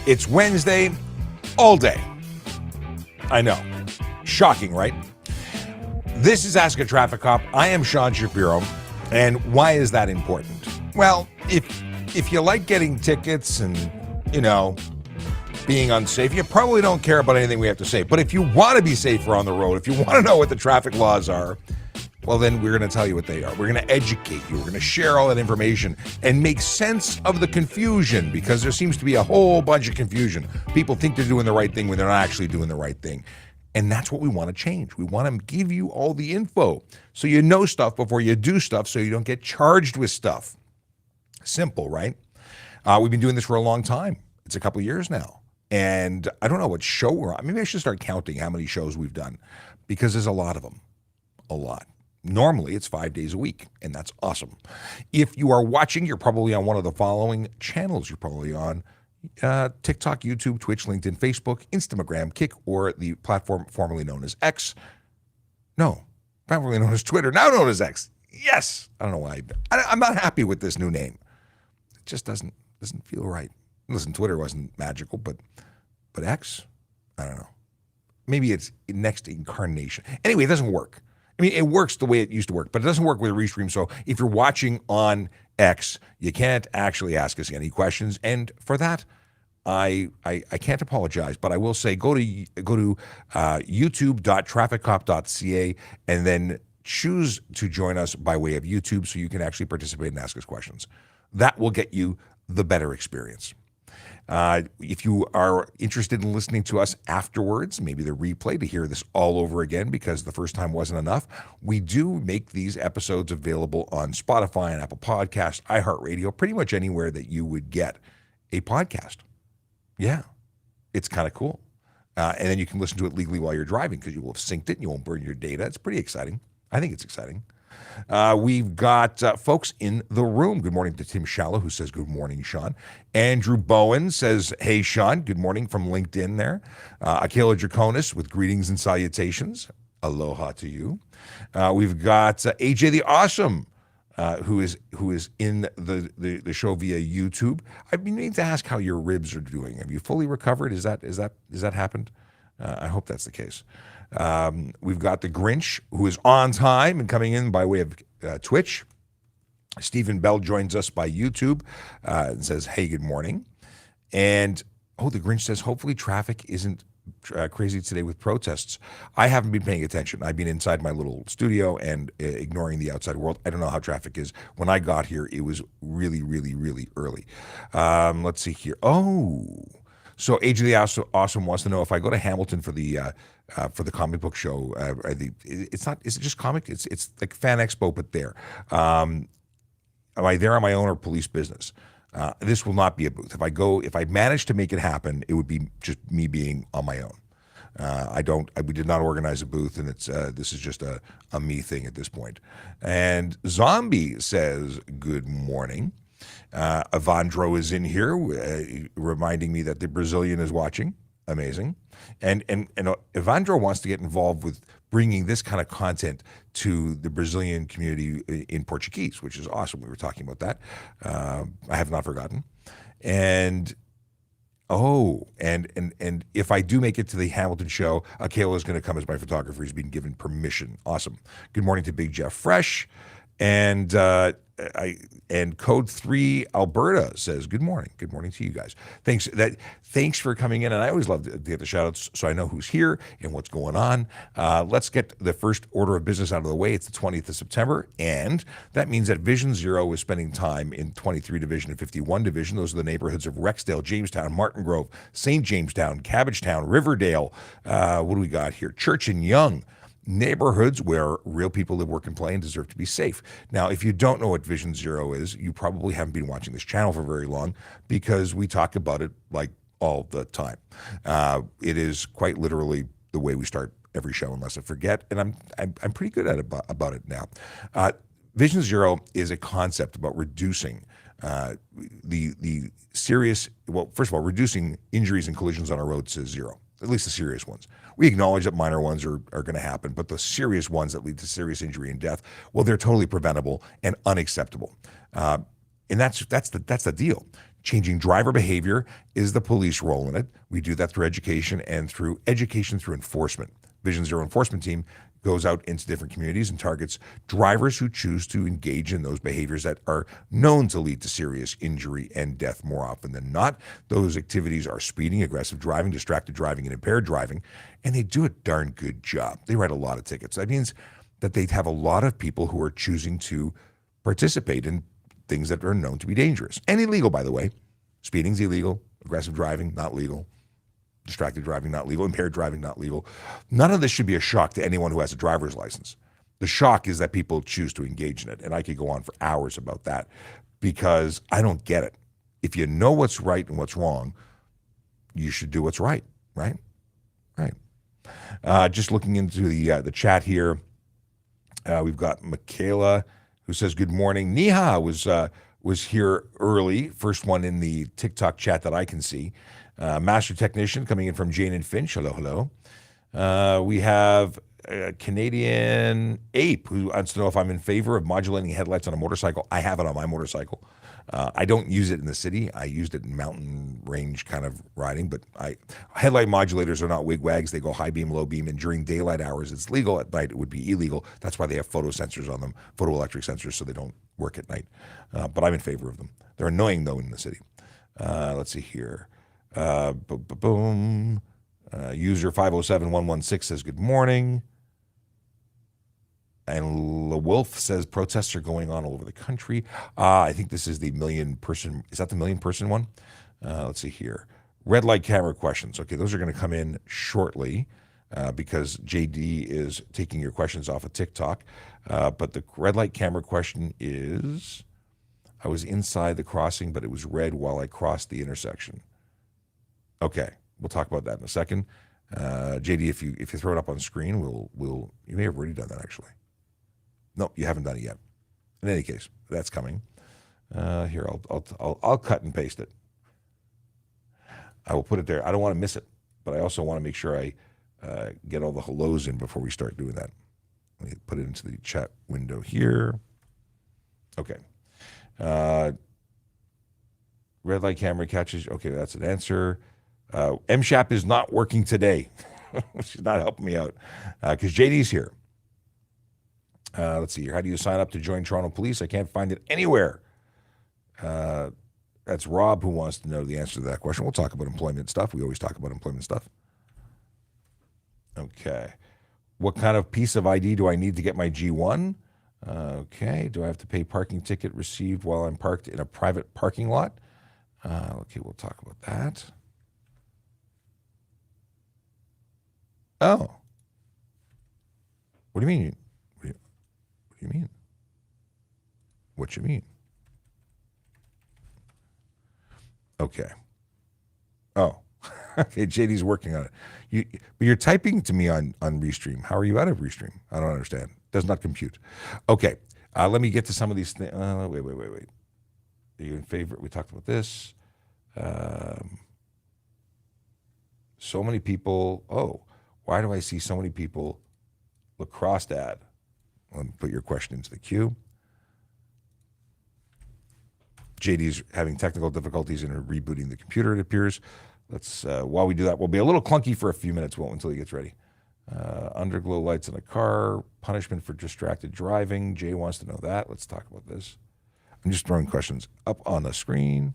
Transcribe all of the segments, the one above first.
It's Wednesday all day. I know. Shocking, right? This is Ask a Traffic Cop. I am Sean Shapiro. And why is that important? Well, if you like getting tickets and, being unsafe, you probably don't care about anything we have to say. But if you want to be safer on the road, if you want to know what the traffic laws are, well, then we're going to tell you what they are. We're going to educate you. We're going to share all that information and make sense of the confusion, because there seems to be a whole bunch of confusion. People think they're doing the right thing when they're not actually doing the right thing. And that's what we want to change. We want to give you all the info so you know stuff before you do stuff, so you don't get charged with stuff. Simple, right? We've been doing this for a long time. It's a couple of years now. And I don't know what show we're on. Maybe I should start counting how many shows we've done, because there's a lot of them. A lot. Normally, it's 5 days a week, and that's awesome. If you are watching, you're probably on one of the following channels. You're probably on TikTok, YouTube, Twitch, LinkedIn, Facebook, Instagram, Kick, or the platform formerly known as X. No, formerly known as Twitter, now known as X. Yes. I don't know why. I'm not happy with this new name. It just doesn't feel right. Listen, Twitter wasn't magical, but X, I don't know. Maybe it's next incarnation. Anyway, it doesn't work. I mean, it works the way it used to work, but it doesn't work with a restream. So if you're watching on X, you can't actually ask us any questions. And for that, I can't apologize, but I will say go to youtube.trafficcop.ca and then choose to join us by way of YouTube so you can actually participate and ask us questions. That will get you the better experience. If you are interested in listening to us afterwards, maybe the replay to hear this all over again because the first time wasn't enough, we do make these episodes available on Spotify and Apple Podcasts, iHeartRadio, pretty much anywhere that you would get a podcast. Yeah, it's kind of cool. And then you can listen to it legally while you're driving because you will have synced it and you won't burn your data. It's pretty exciting. I think it's exciting. We've got folks in the room. Good morning to Tim Shallow, who says, good morning, Sean. Andrew Bowen says, hey, Sean, good morning from LinkedIn there. Akela Draconis with greetings and salutations. Aloha to you. We've got AJ the Awesome, who is in the show via YouTube. I've been meaning to ask how your ribs are doing. Have you fully recovered? Is that happened? I hope that's the case. We've got the Grinch, who is on time and coming in by way of Twitch. Stephen Bell joins us by YouTube and says, hey, good morning. And, the Grinch says, hopefully traffic isn't crazy today with protests. I haven't been paying attention. I've been inside my little studio and ignoring the outside world. I don't know how traffic is. When I got here, it was really, really, really early. Let's see here. So AJ the Awesome wants to know if I go to Hamilton for the comic book show. It's not. Is it just comic? It's like Fan Expo, but there. Am I there on my own or police business? This will not be a booth. If I manage to make it happen, it would be just me being on my own. We did not organize a booth, and this is just a me thing at this point. And Zombie says, good morning. Evandro is in here, reminding me that the Brazilian is watching. Amazing. And Evandro wants to get involved with bringing this kind of content to the Brazilian community in Portuguese, which is awesome. We were talking about that. I have not forgotten. And if I do make it to the Hamilton show, Akela is going to come as my photographer. He's been given permission. Awesome. Good morning to Big Jeff Fresh. And Code 3 Alberta says, good morning. Good morning to you guys. Thanks for coming in. And I always love to get the shout outs so I know who's here and what's going on. Let's get the first order of business out of the way. It's the 20th of September. And that means that Vision Zero is spending time in 23 Division and 51 Division. Those are the neighborhoods of Rexdale, Jamestown, Martin Grove, St. Jamestown, Cabbagetown, Riverdale. What do we got here? Church and Young. Neighborhoods where real people live, work, and play and deserve to be safe. Now, if you don't know what Vision Zero is, you probably haven't been watching this channel for very long because we talk about it like all the time. It is quite literally the way we start every show, unless I forget, and I'm pretty good at about it now. Vision Zero is a concept about reducing the serious, well, first of all, reducing injuries and collisions on our roads to zero, at least the serious ones. We acknowledge that minor ones are going to happen, but the serious ones that lead to serious injury and death, well, they're totally preventable and unacceptable. And that's the deal. Changing driver behavior is the police role in it. We do that through education and through enforcement. Vision Zero enforcement team goes out into different communities and targets drivers who choose to engage in those behaviors that are known to lead to serious injury and death more often than not. Those activities are speeding, aggressive driving, distracted driving, and impaired driving, and they do a darn good job. They write a lot of tickets. That means that they have a lot of people who are choosing to participate in things that are known to be dangerous and illegal, by the way. Speeding's illegal, aggressive driving, not legal. Distracted driving, not legal. Impaired driving, not legal. None of this should be a shock to anyone who has a driver's license. The shock is that people choose to engage in it. And I could go on for hours about that because I don't get it. If you know what's right and what's wrong, you should do what's right, right? Right. Just looking into the chat here, we've got Michaela who says, good morning. Niha was here early, first one in the TikTok chat that I can see. Master Technician coming in from Jane and Finch. Hello, hello. We have a Canadian Ape who wants to know if I'm in favor of modulating headlights on a motorcycle. I have it on my motorcycle. I don't use it in the city. I used it in mountain range kind of riding, but headlight modulators are not wig-wags. They go high beam, low beam, and during daylight hours, it's legal. At night, it would be illegal. That's why they have photo sensors on them, photoelectric sensors, so they don't work at night. But I'm in favor of them. They're annoying, though, in the city. Let's see here. User 507116 says, good morning. And LeWolf says protests are going on all over the country. I think this is the million-person. Is that the million-person one? Let's see here. Red light camera questions. Okay, those are going to come in shortly because JD is taking your questions off of TikTok. But the red light camera question is, I was inside the crossing, but it was red while I crossed the intersection. Okay, we'll talk about that in a second. JD, if you throw it up on screen, you may have already done that actually. No, you haven't done it yet. In any case, that's coming. Here, I'll cut and paste it. I will put it there. I don't want to miss it, but I also want to make sure I get all the hellos in before we start doing that. Let me put it into the chat window here. Okay. Red light camera catches. Okay, that's an answer. MSHAP is not working today. She's not helping me out because JD's here. Let's see here. How do you sign up to join Toronto Police? I can't find it anywhere. That's Rob who wants to know the answer to that question. We'll talk about employment stuff. We always talk about employment stuff. Okay. What kind of piece of ID do I need to get my G1? Okay. Do I have to pay parking ticket received while I'm parked in a private parking lot? Okay, we'll talk about that. Oh. What do you mean? What do you mean? What you mean? Okay. Oh. Okay, JD's working on it. But you're typing to me on Restream. How are you out of Restream? I don't understand. Does not compute. Okay. Let me get to some of these things. Wait. Are you in favor? We talked about this. So many people. Oh, why do I see so many people? Lacrosse ad. Let me put your question into the queue. JD's having technical difficulties in rebooting the computer, it appears. Let's, while we do that, we'll be a little clunky for a few minutes until he gets ready. Underglow lights in a car, punishment for distracted driving. Jay wants to know that. Let's talk about this. I'm just throwing questions up on the screen.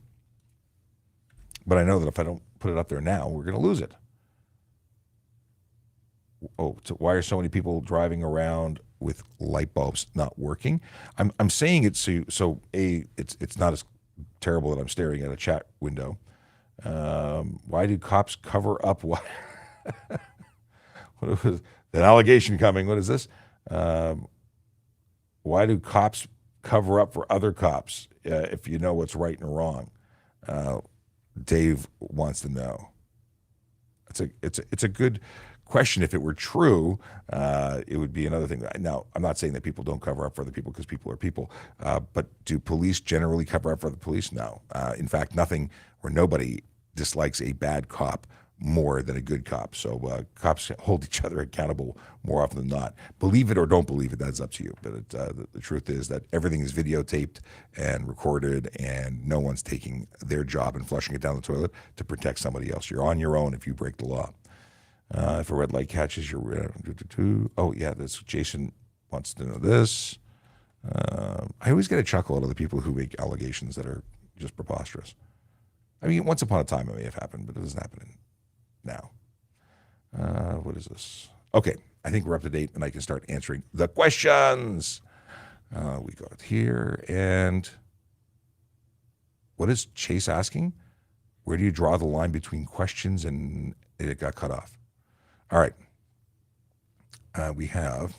But I know that if I don't put it up there now, we're going to lose it. Oh, so why are so many people driving around with light bulbs not working? I'm saying it so it's not as terrible that I'm staring at a chat window. Why do cops cover up what? What was an allegation coming? What is this? Why do cops cover up for other cops if you know what's right and wrong? Dave wants to know. It's a good question. If it were true, it would be another thing. Now, I'm not saying that people don't cover up for other people because people are people, but do police generally cover up for the police? No. In fact, nothing or nobody dislikes a bad cop more than a good cop. So cops hold each other accountable more often than not. Believe it or don't believe it, that's up to you. But the truth is that everything is videotaped and recorded, and no one's taking their job and flushing it down the toilet to protect somebody else. You're on your own if you break the law. If a red light catches your... oh, yeah, that's Jason wants to know this. I always get a chuckle out of the people who make allegations that are just preposterous. I mean, once upon a time it may have happened, but it doesn't happen now. What is this? Okay, I think we're up to date, and I can start answering the questions. We got here, and what is Chase asking? Where do you draw the line between questions and it got cut off? All right. We have...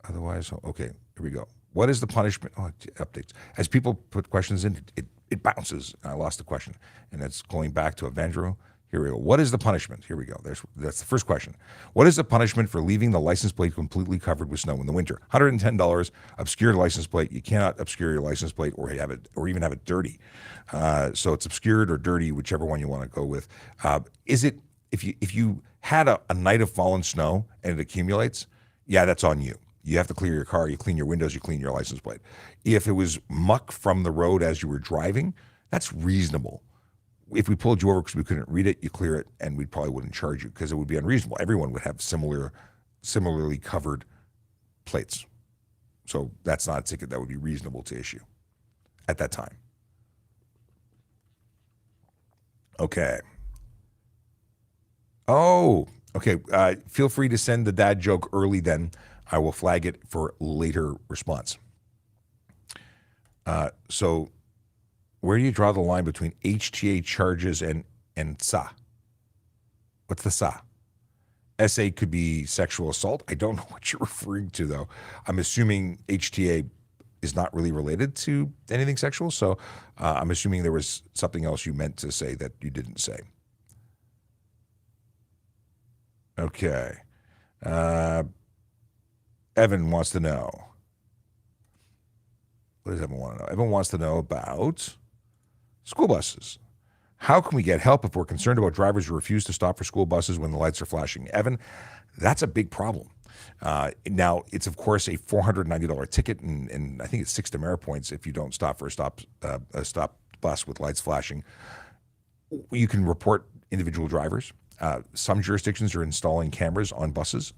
Otherwise, okay, here we go. What is the punishment? Oh, updates. As people put questions in, it bounces. I lost the question. And it's going back to Avendro. Here we go. What is the punishment? Here we go. That's the first question. What is the punishment for leaving the license plate completely covered with snow in the winter? $110, obscured license plate. You cannot obscure your license plate or have it, or even have it dirty. So it's obscured or dirty, whichever one you want to go with. Is it, if you had a night of fallen snow and it accumulates, yeah, that's on you. You have to clear your car, you clean your windows, you clean your license plate. If it was muck from the road as you were driving, that's reasonable. If we pulled you over because we couldn't read it, you clear it, and we probably wouldn't charge you because it would be unreasonable. Everyone would have similarly covered plates. So that's not a ticket that would be reasonable to issue at that time. Okay. Oh, okay. Feel free to send the dad joke early then. I will flag it for later response. So where do you draw the line between HTA charges and SA? What's the SA? SA could be sexual assault. I don't know what you're referring to, though. I'm assuming HTA is not really related to anything sexual, so I'm assuming there was something else you meant to say that you didn't say. Okay. Evan wants to know. What does Evan want to know? Evan wants to know about school buses. How can we get help if we're concerned about drivers who refuse to stop for school buses when the lights are flashing? Evan, that's a big problem. Now, it's, of course, a $490 ticket, and I think it's 6 demerit points if you don't stop for a stop bus with lights flashing. You can report individual drivers. Some jurisdictions are installing cameras on buses,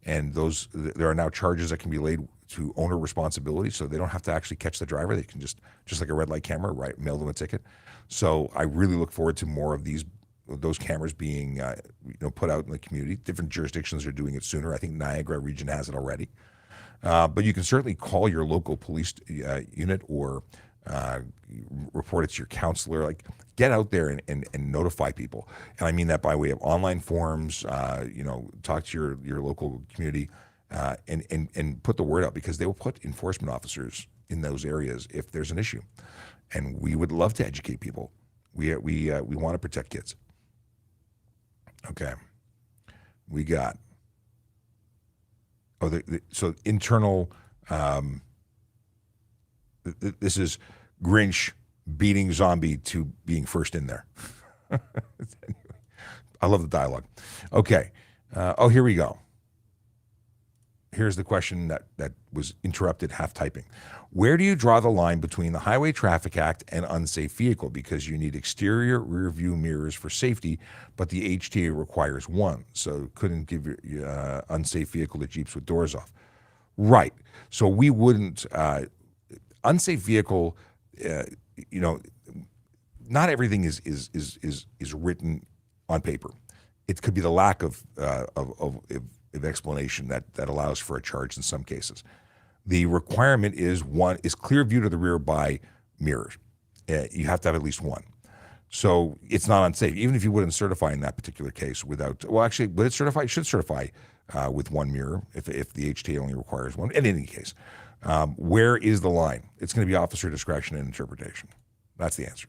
and there are now charges that can be laid to owner responsibility, so they don't have to actually catch the driver. They can just like a red light camera, right, mail them a ticket. So I really look forward to more of those cameras being put out in the community. Different jurisdictions are doing it sooner. I think Niagara region has it already. But you can certainly call your local police unit or report it to your counselor. Like, get out there and notify people. And I mean that by way of online forums. Talk to your local community and put the word out, because they will put enforcement officers in those areas if there's an issue. And we would love to educate people. We want to protect kids. Okay, we got. So internal. This is Grinch beating zombie to being first in there. I love the dialogue. Okay. Here we go. Here's the question that was interrupted half typing. Where do you draw the line between the Highway Traffic Act and unsafe vehicle? Because you need exterior rear view mirrors for safety, but the HTA requires one. So couldn't give you unsafe vehicle to Jeeps with doors off. Right. So we wouldn't, unsafe vehicle, not everything is written on paper. It could be the lack of explanation that allows for a charge in some cases. The requirement is clear view to the rear by mirrors. You have to have at least one. So it's not unsafe, even if you wouldn't certify in that particular case without. Well, actually, would it certify? It should certify with one mirror if the HTA only requires one. In any case, where is the line? It's going to be officer discretion and interpretation. That's the answer.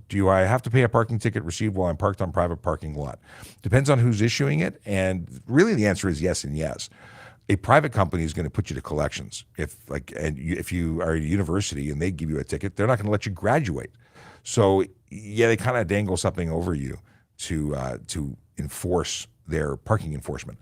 Do I have to pay a parking ticket received while I'm parked on private parking lot? Depends on who's issuing it, and really the answer is yes and yes. A private company is going to put you to collections. If you are at a university and they give you a ticket, they're not going to let you graduate So yeah, they kind of dangle something over you to enforce their parking enforcement.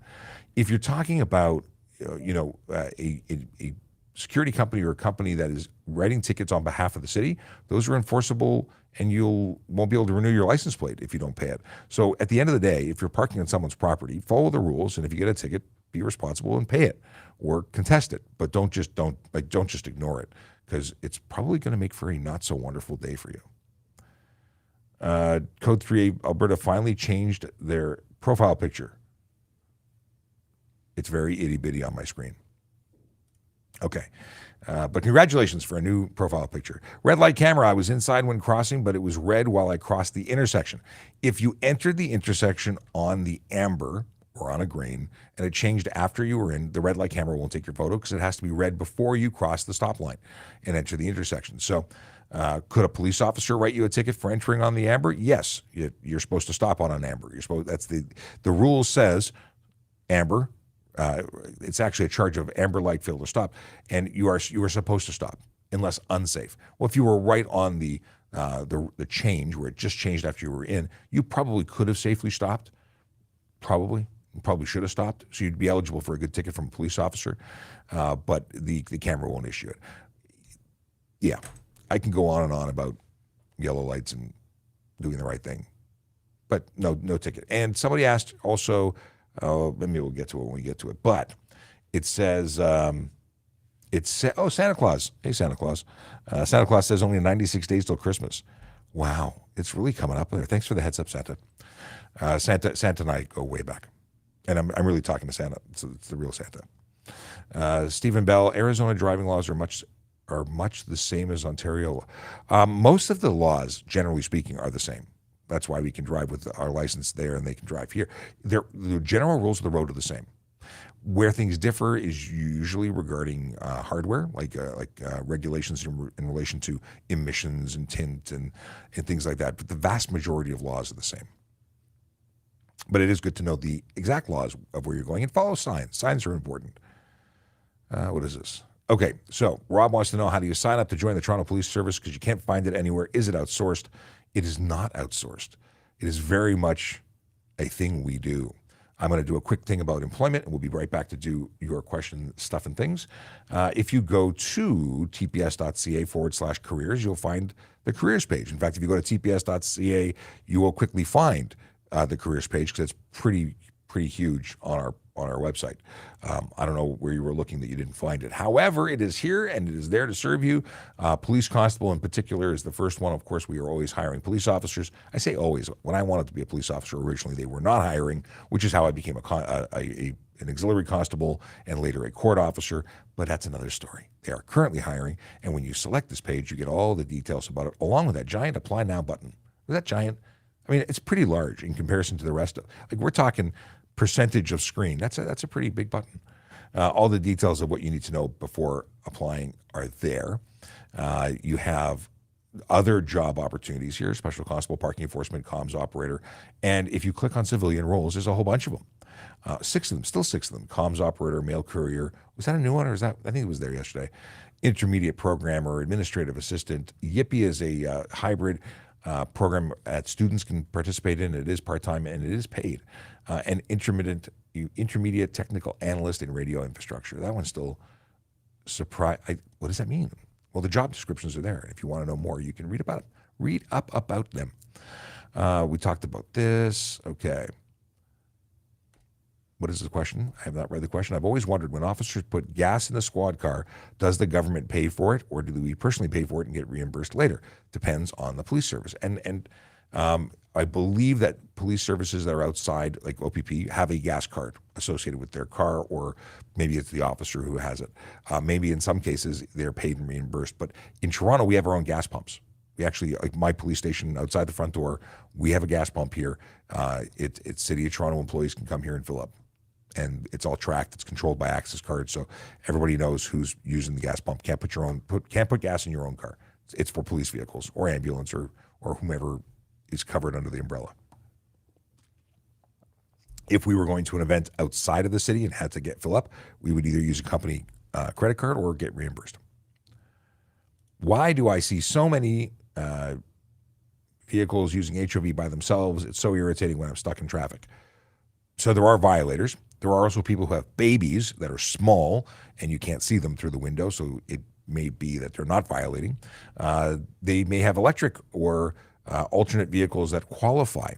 If you're talking about a security company or a company that is writing tickets on behalf of the city, those are enforceable, and you won't be able to renew your license plate if you don't pay it. So at the end of the day, if you're parking on someone's property, follow the rules, and if you get a ticket, be responsible and pay it or contest it. But don't just ignore it, because it's probably going to make for a not so wonderful day for you. Code 3A Alberta finally changed their profile picture. It's very itty bitty on my screen. Okay. But congratulations for a new profile picture. Red light camera. I was inside when crossing, but it was red while I crossed the intersection. If you entered the intersection on the amber or on a green and it changed after you were in, the red light camera won't take your photo because it has to be red before you cross the stop line and enter the intersection. So could a police officer write you a ticket for entering on the amber? Yes. You're supposed to stop on an amber. That's the rule says amber. It's actually a charge of amber light failure to stop, and you are supposed to stop unless unsafe. Well, if you were right on the change where it just changed after you were in, you probably could have safely stopped. Probably should have stopped, so you'd be eligible for a good ticket from a police officer, but the camera won't issue it. Yeah, I can go on and on about yellow lights and doing the right thing, but no ticket. And somebody asked also. Maybe we'll get to it when we get to it. But it says, Santa Claus. Hey, Santa Claus. Santa Claus says only 96 days till Christmas. Wow, it's really coming up there. Thanks for the heads up, Santa. Santa and I go way back, and I'm really talking to Santa. So it's the real Santa. Stephen Bell. Arizona driving laws are much the same as Ontario. Most of the laws, generally speaking, are the same. That's why we can drive with our license there and they can drive here. The general rules of the road are the same. Where things differ is usually regarding hardware, like regulations in relation to emissions and tint and things like that. But the vast majority of laws are the same. But it is good to know the exact laws of where you're going and follow signs. Signs are important. What is this? Okay, so Rob wants to know, how do you sign up to join the Toronto Police Service because you can't find it anywhere? Is it outsourced? It is not outsourced. It is very much a thing we do. I'm going to do a quick thing about employment, and we'll be right back to do your question, stuff, and things. If you go to tps.ca/careers, you'll find the careers page. In fact, if you go to tps.ca, you will quickly find the careers page because it's pretty huge on our website. I don't know where you were looking that you didn't find it. However, it is here and it is there to serve you. Police constable in particular is the first one. Of course, we are always hiring police officers. I say always. When I wanted to be a police officer originally, they were not hiring, which is how I became an auxiliary constable and later a court officer. But that's another story. They are currently hiring, and when you select this page, you get all the details about it, along with that giant Apply Now button. Is that giant? I mean, it's pretty large in comparison to the rest of. Like, we're talking percentage of screen. That's a pretty big button. All the details of what you need to know before applying are there. You have other job opportunities here: special constable, parking enforcement, comms operator, and if you click on civilian roles, there's a whole bunch of them. Six of them. Comms operator, mail courier. Was that a new one, or is that? I think it was there yesterday. Intermediate programmer, administrative assistant. Yippee is a hybrid program that students can participate in. It is part-time and it is paid. And intermediate technical analyst in radio infrastructure. That one's still what does that mean? Well, the job descriptions are there. If you want to know more, you can read up about them. We talked about this. Okay. What is the question? I have not read the question. I've always wondered, when officers put gas in the squad car, does the government pay for it, or do we personally pay for it and get reimbursed later? Depends on the police service. And I believe that police services that are outside, like OPP, have a gas card associated with their car, or maybe it's the officer who has it. Maybe in some cases they're paid and reimbursed. But in Toronto, we have our own gas pumps. We actually, like my police station outside the front door, we have a gas pump here. It's City of Toronto employees can come here and fill up. And it's all tracked. It's controlled by access cards, so everybody knows who's using the gas pump. Can't put gas in your own car. It's for police vehicles or ambulance or whomever is covered under the umbrella. If we were going to an event outside of the city and had to fill up, we would either use a company credit card or get reimbursed. Why do I see so many vehicles using HOV by themselves. It's so irritating when I'm stuck in traffic. So there are violators. There are also people who have babies that are small and you can't see them through the window, so it may be that they're not violating. They may have electric or alternate vehicles that qualify,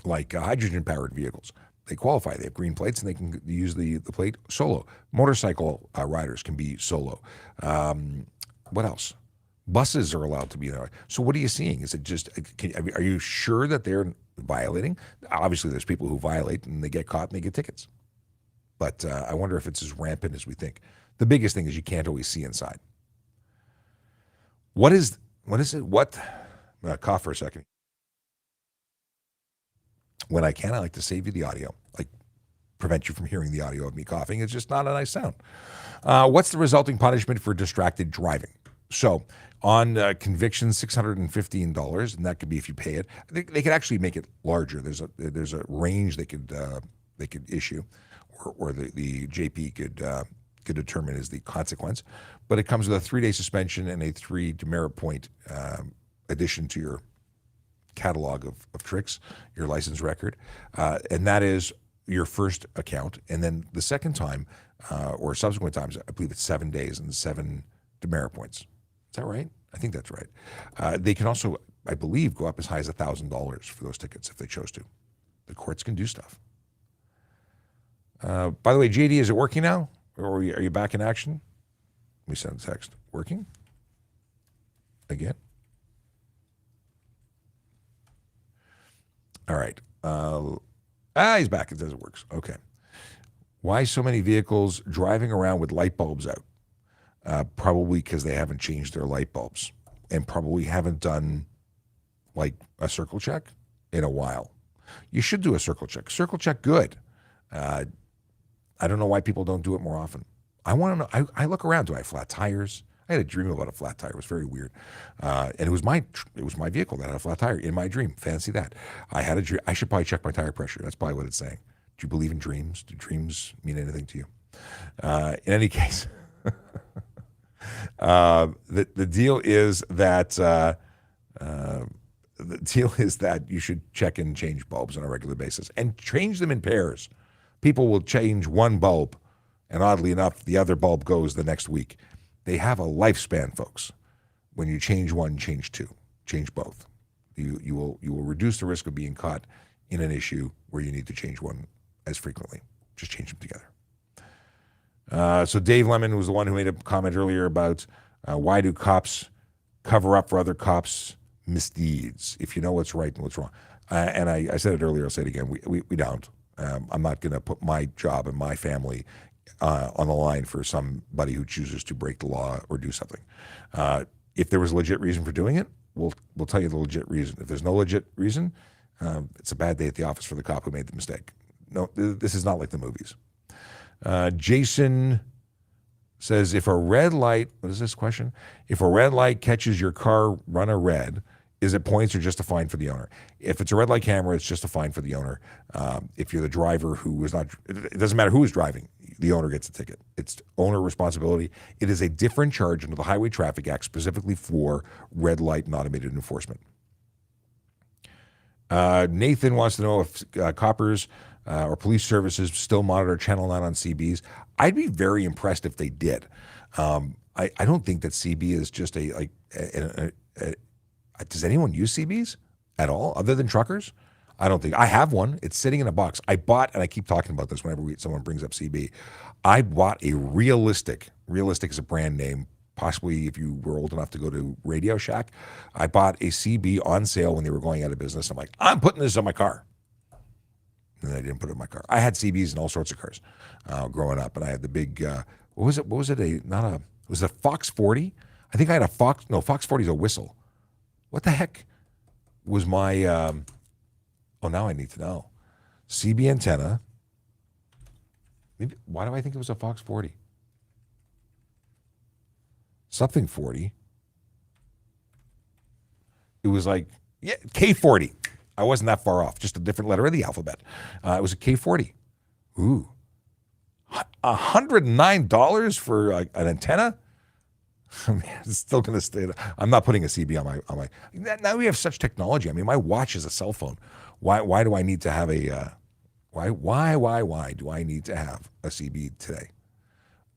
like hydrogen-powered vehicles. They qualify. They have green plates and they can use the plate solo. Motorcycle riders can be solo. What else? Buses are allowed to be there. So what are you seeing? Is it just, are you sure that they're violating? Obviously, there's people who violate and they get caught and they get tickets. But I wonder if it's as rampant as we think. The biggest thing is you can't always see inside. What is it? I'm going to cough for a second. When I can, I like to save you the audio, like prevent you from hearing the audio of me coughing. It's just not a nice sound. What's the resulting punishment for distracted driving? So on conviction, $615, and that could be if you pay it. They could actually make it larger. There's a range they could issue, or the JP could determine as the consequence. But it comes with a 3-day suspension and a 3 demerit point addition to your catalog of tricks, your license record, and that is your first account. And then the second time or subsequent times, I believe it's 7 days and 7 demerit points. Is that right? I think that's right. They can also, I believe, go up as high as $1,000 for those tickets if they chose to. The courts can do stuff. By the way, JD, is it working now? Or are you back in action? Let me send a text. Working? Again? All right. He's back. It says it works. Okay. Why so many vehicles driving around with light bulbs out? Probably because they haven't changed their light bulbs and probably haven't done like a circle check in a while. You should do a circle check. Circle check, good. I don't know why people don't do it more often. I want to know. I look around. Do I have flat tires? I had a dream about a flat tire. It was very weird, and it was my vehicle that had a flat tire in my dream. Fancy that. I had a dream. I should probably check my tire pressure. That's probably what it's saying. Do you believe in dreams? Do dreams mean anything to you? In any case, the deal is that you should check and change bulbs on a regular basis and change them in pairs. People will change one bulb, and oddly enough, the other bulb goes the next week. They have a lifespan, folks. When you change one, change two, change both. You will reduce the risk of being caught in an issue where you need to change one as frequently. Just change them together. So Dave Lemon was the one who made a comment earlier about why do cops cover up for other cops' misdeeds if you know what's right and what's wrong. And I said it earlier, I'll say it again. We don't. I'm not going to put my job and my family on the line for somebody who chooses to break the law or do something. If there was a legit reason for doing it, we'll tell you the legit reason. If there's no legit reason, it's a bad day at the office for the cop who made the mistake. No, this is not like the movies. Jason says, if a red light, what is this question? If a red light catches your car run a red, is it points or just a fine for the owner? If it's a red light camera, it's just a fine for the owner. If you're the driver who was not, it doesn't matter who is driving, the owner gets a ticket. It's owner responsibility. It is a different charge under the Highway Traffic Act specifically for red light and automated enforcement. Nathan wants to know if coppers or police services still monitor Channel 9 on CBs. I'd be very impressed if they did. I don't think that CB is just does anyone use CBs at all other than truckers? I don't think. I have one. It's sitting in a box. I bought, and I keep talking about this whenever someone brings up CB. I bought a Realistic. Realistic is a brand name. Possibly if you were old enough to go to Radio Shack. I bought a CB on sale when they were going out of business. I'm like, I'm putting this on my car. And I didn't put it in my car. I had CBs in all sorts of cars growing up, and I had the big, what was it? Was it was it a Fox 40? I think I had a Fox 40 is a whistle. What the heck was my, now I need to know. CB antenna. Maybe, why do I think it was a Fox 40? Something 40. It was like, K40. I wasn't that far off, just a different letter of the alphabet. It was a K40. Ooh. $109 for an antenna? I mean, it's still going to stay. I'm not putting a CB on my. Now we have such technology. I mean, my watch is a cell phone. Why do I need to have a? Why do I need to have a CB today?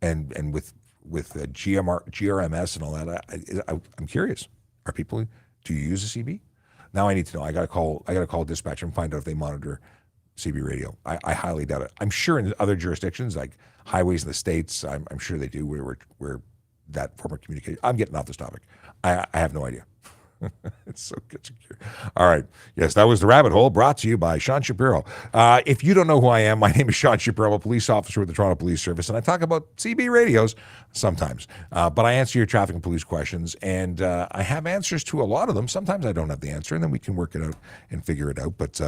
And with GRMS and all that, I'm curious. Are people? Do you use a CB? Now I need to know. I got to call dispatch and find out if they monitor CB radio. I highly doubt it. I'm sure in other jurisdictions like highways in the States, I'm sure they do where that form of communication. I'm getting off this topic. I have no idea. It's so good. Secure. All right. Yes, that was The Rabbit Hole, brought to you by Sean Shapiro. If you don't know who I am, my name is Sean Shapiro. I'm a police officer with the Toronto Police Service, and I talk about CB radios sometimes. But I answer your traffic and police questions, and I have answers to a lot of them. Sometimes I don't have the answer, and then we can work it out and figure it out. But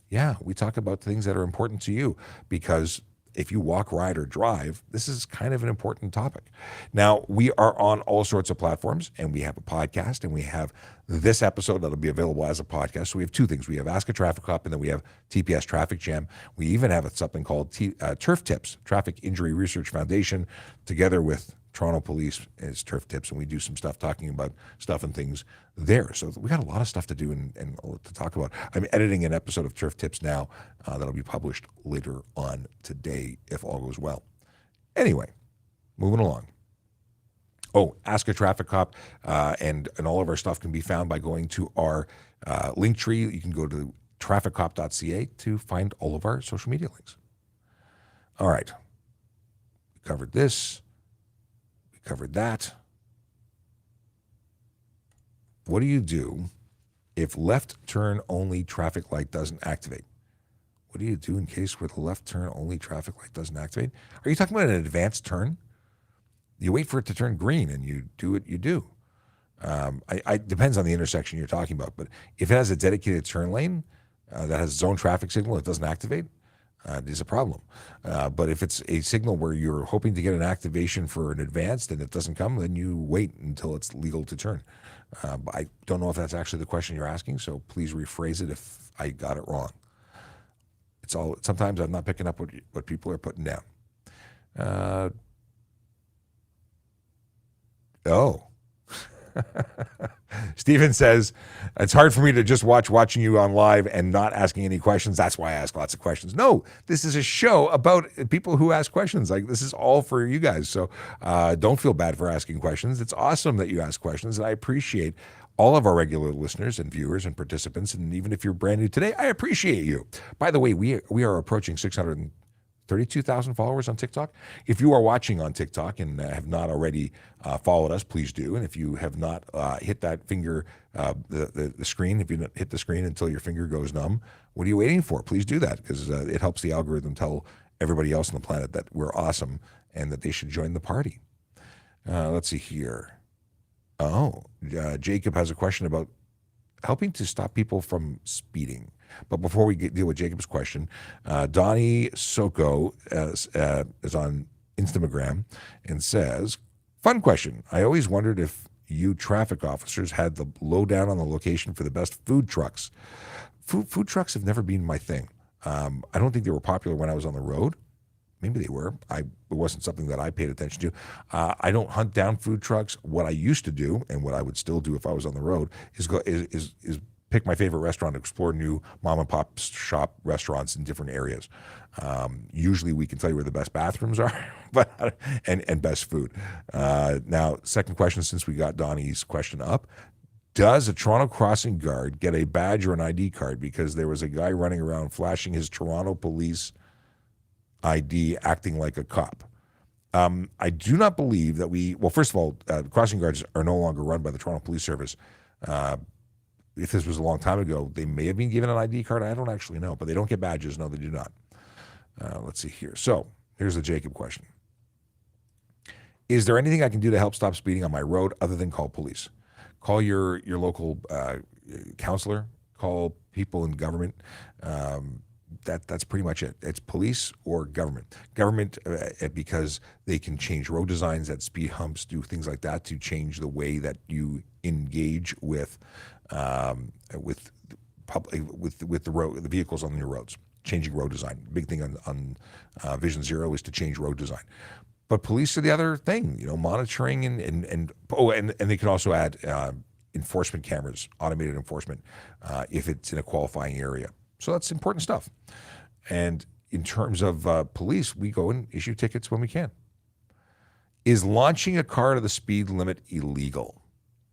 yeah, we talk about things that are important to you, because if you walk, ride, or drive, this is kind of an important topic. Now, we are on all sorts of platforms, and we have a podcast, and we have this episode that'll be available as a podcast. So we have two things. We have Ask a Traffic Cop, and then we have TPS Traffic Jam. We even have something called Turf Tips, Traffic Injury Research Foundation, together with Toronto Police as Turf Tips, and we do some stuff talking about stuff and things there. So we got a lot of stuff to do and to talk about. I'm editing an episode of Turf Tips now that'll be published later on today, if all goes well. Anyway, moving along. Oh, Ask a Traffic Cop, and all of our stuff can be found by going to our link tree. You can go to trafficcop.ca to find all of our social media links. All right. We covered this. We covered that. What do you do if left turn only traffic light doesn't activate? What do you do in case where the left turn only traffic light doesn't activate? Are you talking about an advanced turn? You wait for it to turn green and you do what you do. It depends on the intersection you're talking about, but if it has a dedicated turn lane that has its own traffic signal that doesn't activate, there's a problem. But if it's a signal where you're hoping to get an activation for an advanced and it doesn't come, then you wait until it's legal to turn. I don't know if that's actually the question you're asking, so please rephrase it if I got it wrong. Sometimes I'm not picking up what people are putting down. Stephen says, it's hard for me to just watching you on live and not asking any questions. That's why I ask lots of questions. No, this is a show about people who ask questions. Like, this is all for you guys. So don't feel bad for asking questions. It's awesome that you ask questions, and I appreciate all of our regular listeners and viewers and participants. And even if you're brand new today, I appreciate you. By the way, we are approaching 632,000 followers on TikTok. If you are watching on TikTok and have not already followed us, please do. And if you have not hit that finger, the screen, if you don't hit the screen until your finger goes numb, what are you waiting for? Please do that, because it helps the algorithm tell everybody else on the planet that we're awesome and that they should join the party. Let's see here. Jacob has a question about helping to stop people from speeding. But before we deal with Jacob's question, Donnie Soko is on Instagram and says, fun question. I always wondered if you traffic officers had the lowdown on the location for the best food trucks. Food trucks have never been my thing. I don't think they were popular when I was on the road. Maybe they were. It wasn't something that I paid attention to. I don't hunt down food trucks. What I used to do, and what I would still do if I was on the road, is pick my favorite restaurant, explore new mom and pop shop restaurants in different areas. Usually we can tell you where the best bathrooms are, and best food. Now, second question, since we got Donnie's question up, does a Toronto crossing guard get a badge or an ID card because there was a guy running around flashing his Toronto police ID acting like a cop? I do not believe that first of all, crossing guards are no longer run by the Toronto Police Service. If this was a long time ago, they may have been given an ID card. I don't actually know, but they don't get badges. No, they do not. Let's see here. So here's the Jacob question. Is there anything I can do to help stop speeding on my road other than call police? Call your local counselor. Call people in government. That's pretty much it. It's police or government. Government, because they can change road designs at speed humps, do things like that to change the way that you engage with the vehicles on your roads. Changing road design. Big thing on Vision Zero is to change road design. But police are the other thing, monitoring and they can also add enforcement cameras, automated enforcement, if it's in a qualifying area. So that's important stuff. And in terms of police, we go and issue tickets when we can. Is launching a car to the speed limit illegal?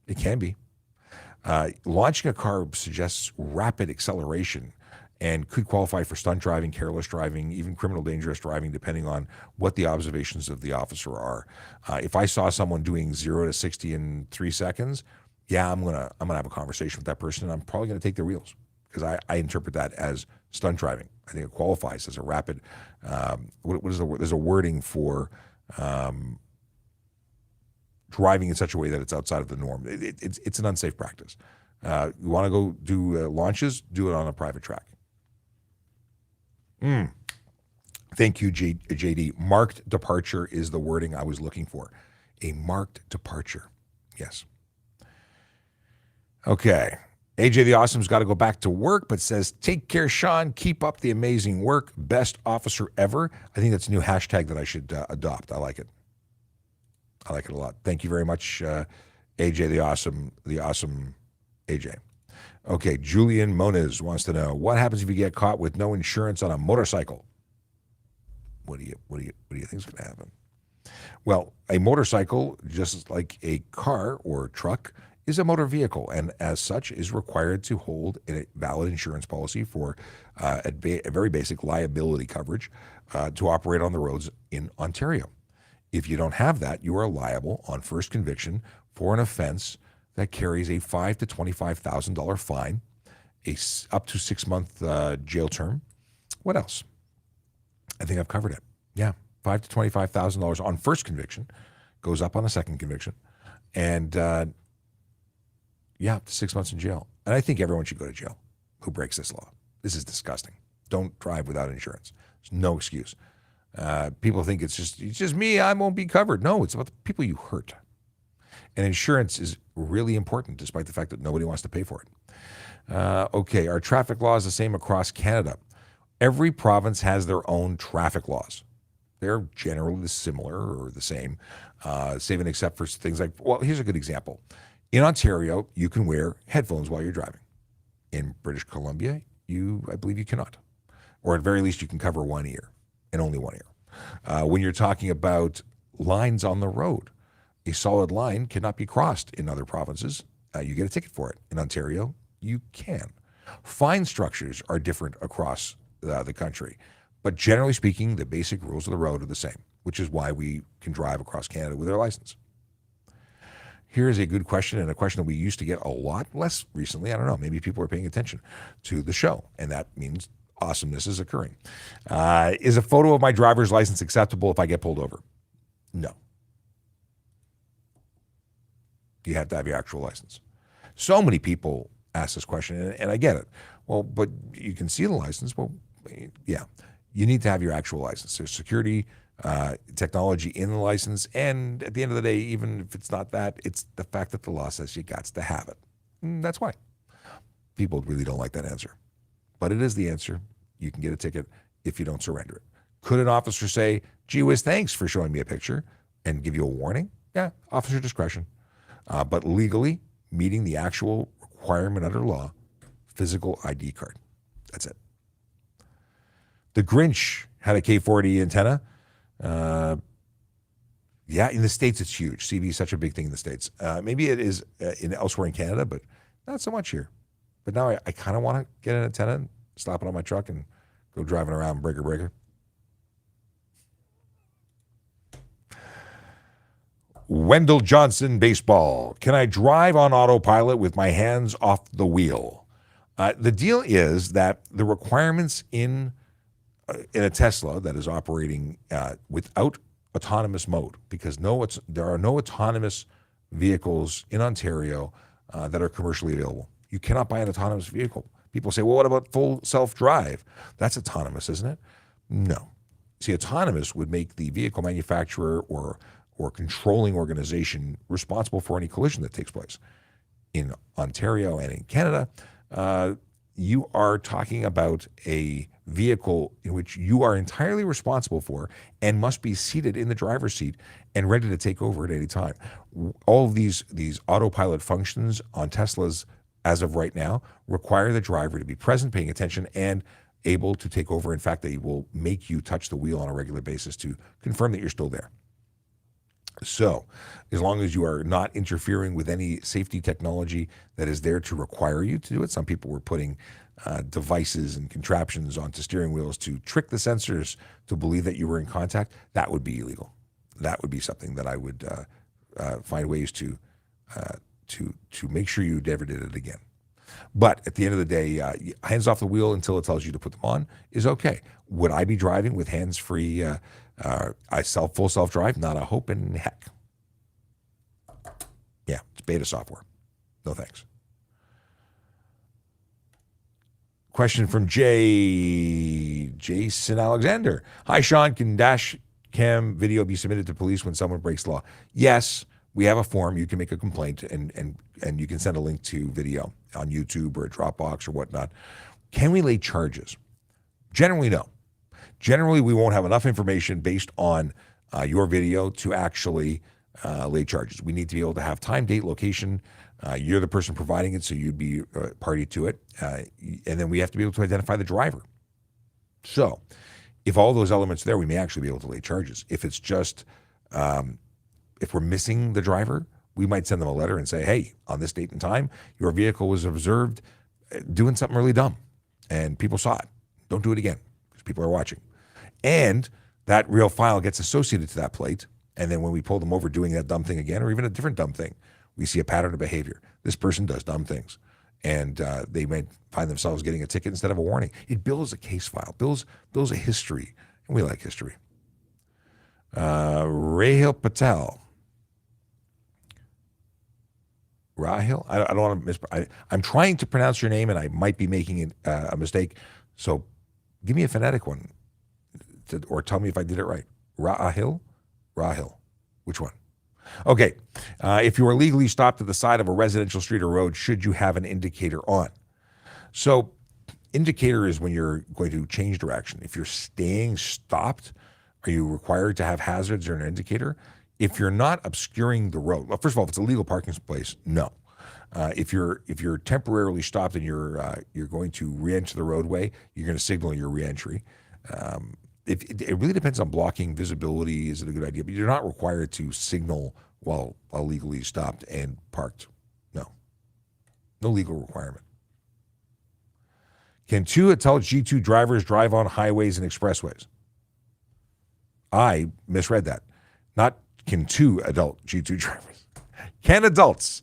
It can be. Launching a car suggests rapid acceleration and could qualify for stunt driving, careless driving, even criminal dangerous driving, depending on what the observations of the officer are. If I saw someone doing 0 to 60 in 3 seconds, yeah, I'm gonna have a conversation with that person, and I'm probably gonna take their wheels because I interpret that as stunt driving. I think it qualifies as a rapid. What is the word? There's a wording for driving in such a way that it's outside of the norm. It's an unsafe practice. You want to go do launches? Do it on a private track. Thank you, JD. Marked departure is the wording I was looking for. A marked departure. Yes. Okay. AJ the Awesome's got to go back to work, but says, take care, Sean. Keep up the amazing work. Best officer ever. I think that's a new hashtag that I should adopt. I like it. I like it a lot. Thank you very much, AJ the Awesome AJ. Okay, Julian Moniz wants to know, what happens if you get caught with no insurance on a motorcycle? What do you think is going to happen? Well, a motorcycle, just like a car or truck, is a motor vehicle, and as such is required to hold a valid insurance policy for a very basic liability coverage to operate on the roads in Ontario. If you don't have that, you are liable on first conviction for an offense that carries a $5,000 to $25,000 fine, up to 6-month jail term. What else? I think I've covered it. Yeah, $5,000 to $25,000 on first conviction, goes up on a second conviction, and up to 6 months in jail. And I think everyone should go to jail who breaks this law. This is disgusting. Don't drive without insurance. There's no excuse. People think it's just me, I won't be covered. No, it's about the people you hurt. And insurance is really important, despite the fact that nobody wants to pay for it. Okay, are traffic laws the same across Canada? Every province has their own traffic laws. They're generally similar or the same, save and except for things like, well, here's a good example. In Ontario, you can wear headphones while you're driving. In British Columbia, I believe you cannot. Or at very least, you can cover one ear, and only one ear. When you're talking about lines on the road, a solid line cannot be crossed in other provinces. You get a ticket for it. In Ontario, you can. Fine structures are different across the country. But generally speaking, the basic rules of the road are the same, which is why we can drive across Canada with our license. Here's a good question, and a question that we used to get a lot less recently. I don't know, maybe people are paying attention to the show, and that means awesomeness is occurring. Is a photo of my driver's license acceptable if I get pulled over? No. You have to have your actual license. So many people ask this question, and I get it. Well, but you can see the license. Well, yeah, you need to have your actual license. There's security, technology in the license, and at the end of the day, even if it's not that, it's the fact that the law says you got to have it. And that's why. People really don't like that answer. But it is the answer. You can get a ticket if you don't surrender it. Could an officer say, gee whiz, thanks for showing me a picture, and give you a warning? Yeah, officer discretion. But legally, meeting the actual requirement under law, physical ID card. That's it. The Grinch had a K40 antenna. Yeah, in the States, it's huge. CB is such a big thing in the States. Maybe it is elsewhere in Canada, but not so much here. But now I kind of want to get an antenna and slap it on my truck and go driving around breaker. Wendell Johnson, baseball. Can I drive on autopilot with my hands off the wheel? The deal is that the requirements in a Tesla that is operating without autonomous mode, because there are no autonomous vehicles in Ontario that are commercially available. You cannot buy an autonomous vehicle. People say, well, what about full self-drive? That's autonomous, isn't it? No. See, autonomous would make the vehicle manufacturer or controlling organization responsible for any collision that takes place. In Ontario and in Canada, you are talking about a vehicle in which you are entirely responsible for and must be seated in the driver's seat and ready to take over at any time. All of these autopilot functions on Teslas, as of right now, require the driver to be present, paying attention, and able to take over. In fact, they will make you touch the wheel on a regular basis to confirm that you're still there. So, as long as you are not interfering with any safety technology that is there to require you to do it, some people were putting devices and contraptions onto steering wheels to trick the sensors to believe that you were in contact. That would be illegal. That would be something that I would find ways to make sure you never did it again. But at the end of the day, hands off the wheel until it tells you to put them on is okay. Would I be driving with hands-free? Full self-drive? Not a hope in heck. Yeah, it's beta software. No thanks. Question from Jason Alexander. Hi, Sean. Can dash cam video be submitted to police when someone breaks the law? Yes, we have a form. You can make a complaint and you can send a link to video on YouTube or a Dropbox or whatnot. Can we lay charges? Generally, no. Generally, we won't have enough information based on your video to actually lay charges. We need to be able to have time, date, location. You're the person providing it, so you'd be party to it. And then we have to be able to identify the driver. So if all those elements are there, we may actually be able to lay charges. If it's just, if we're missing the driver, we might send them a letter and say, hey, on this date and time, your vehicle was observed doing something really dumb, and people saw it. Don't do it again, because people are watching. And that real file gets associated to that plate. And then when we pull them over doing that dumb thing again, or even a different dumb thing, we see a pattern of behavior. This person does dumb things. And they might find themselves getting a ticket instead of a warning. It builds a case file, builds a history. And we like history. Rahil Patel. Rahil? I don't want to I'm trying to pronounce your name, and I might be making a mistake. So give me a phonetic one. Or tell me if I did it right. Rahil? Rahil. Which one? Okay. If you are legally stopped at the side of a residential street or road, should you have an indicator on? So indicator is when you're going to change direction. If you're staying stopped, are you required to have hazards or an indicator? If you're not obscuring the road, well, first of all, if it's a legal parking place, no. If you're temporarily stopped and you're going to re-enter the roadway, you're going to signal your re-entry. It really depends on blocking visibility. Is it a good idea? But you're not required to signal while legally stopped and parked. No legal requirement. Can two adult G2 drivers drive on highways and expressways? I misread that. Not can two adult G2 drivers. Can adults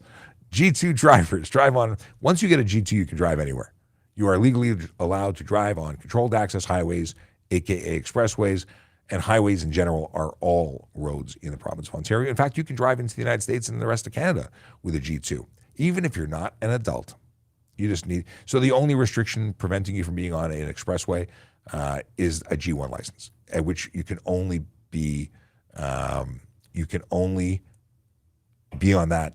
G2 drivers drive on? Once you get a G2, you can drive anywhere. You are legally allowed to drive on controlled access highways, aka expressways, and highways in general are all roads in the province of Ontario. In fact, you can drive into the United States and the rest of Canada with a G2, even if you're not an adult. You just need, so the only restriction preventing you from being on an expressway is a G1 license, at which you can only be on that.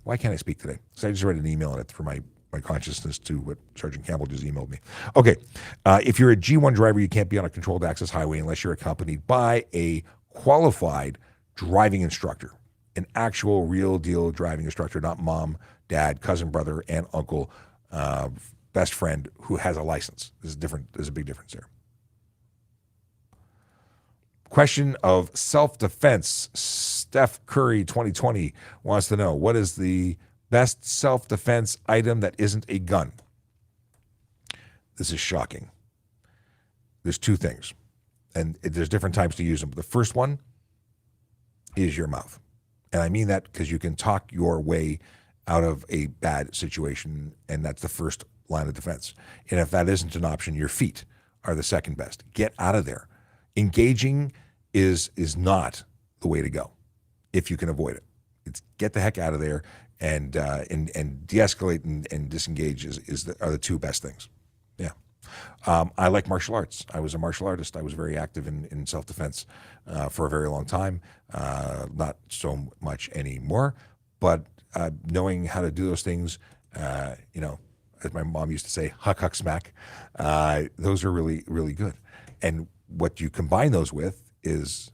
Why can't I speak today? Because I just read an email on it for my consciousness to what Sergeant Campbell just emailed me. Okay, if you're a G1 driver, you can't be on a controlled access highway unless you're accompanied by a qualified driving instructor, an actual real deal driving instructor, not mom, dad, cousin, brother, aunt, uncle, best friend who has a license. There's a big difference there. Question of self-defense. Steph Curry 2020 wants to know, what is the best self-defense item that isn't a gun? This is shocking. There's two things, and there's different times to use them. But the first one is your mouth. And I mean that because you can talk your way out of a bad situation, and that's the first line of defense. And if that isn't an option, your feet are the second best. Get out of there. Engaging is not the way to go if you can avoid it. It's get the heck out of there. And de-escalate and disengage are the two best things. Yeah. I like martial arts. I was a martial artist. I was very active in self-defense for a very long time. Not so much anymore, but knowing how to do those things, as my mom used to say, huck, huck, smack. Those are really, really good. And what you combine those with is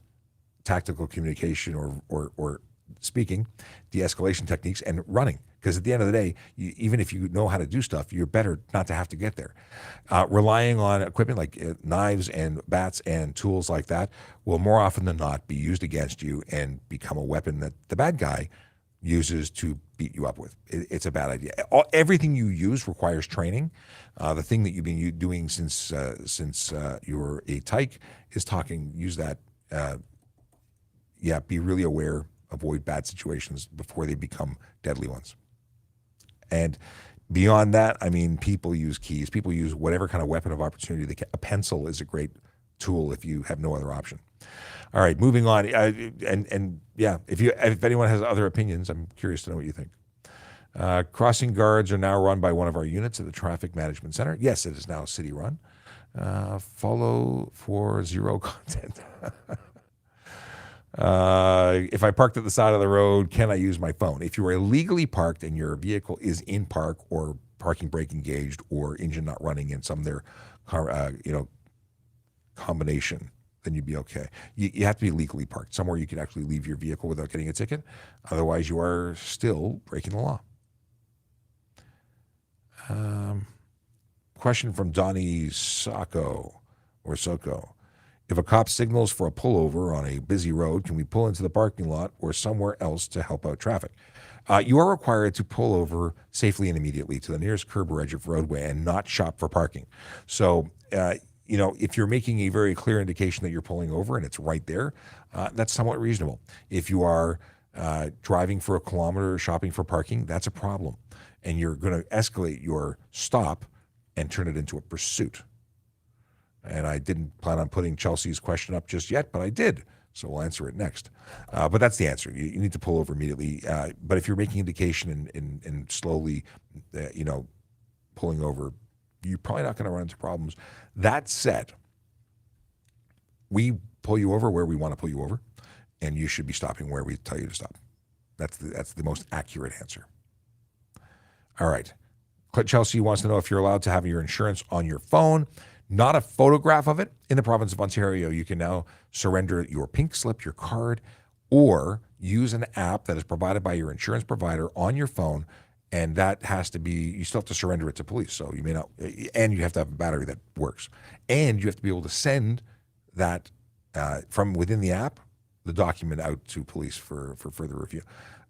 tactical communication or speaking, de-escalation techniques, and running. Because at the end of the day, even if you know how to do stuff, you're better not to have to get there. Relying on equipment like knives and bats and tools like that will more often than not be used against you and become a weapon that the bad guy uses to beat you up with. It's a bad idea. Everything you use requires training. The thing that you've been doing since you're a tyke is talking. Use that. Be really aware. Avoid bad situations before they become deadly ones. And beyond that, I mean, people use keys. People use whatever kind of weapon of opportunity they can. A pencil is a great tool if you have no other option. All right, moving on. If anyone has other opinions, I'm curious to know what you think. Crossing guards are now run by one of our units at the Traffic Management Center. Yes, it is now city run. Follow for zero content. If I parked at the side of the road, can I use my phone? If you are illegally parked and your vehicle is in park or parking brake engaged or engine not running in some of their combination, then you'd be okay. You have to be legally parked somewhere you can actually leave your vehicle without getting a ticket. Otherwise, you are still breaking the law. Question from Donnie Socco. If a cop signals for a pullover on a busy road, can we pull into the parking lot or somewhere else to help out traffic? You are required to pull over safely and immediately to the nearest curb or edge of roadway and not shop for parking. So, if you're making a very clear indication that you're pulling over and it's right there, that's somewhat reasonable. If you are driving for a kilometer shopping for parking, that's a problem. And you're going to escalate your stop and turn it into a pursuit. And I didn't plan on putting Chelsea's question up just yet, but I did. So we'll answer it next. But that's the answer. You need to pull over immediately. But if you're making indication and slowly, pulling over, you're probably not going to run into problems. That said, we pull you over where we want to pull you over, and you should be stopping where we tell you to stop. That's the most accurate answer. All right. Chelsea wants to know if you're allowed to have your insurance on your phone. Not a photograph of it. In the province of Ontario, you can now surrender your pink slip, your card, or use an app that is provided by your insurance provider on your phone, and that has to be, you still have to surrender it to police, so you may not, and you have to have a battery that works. And you have to be able to send that from within the app, the document out to police for further review.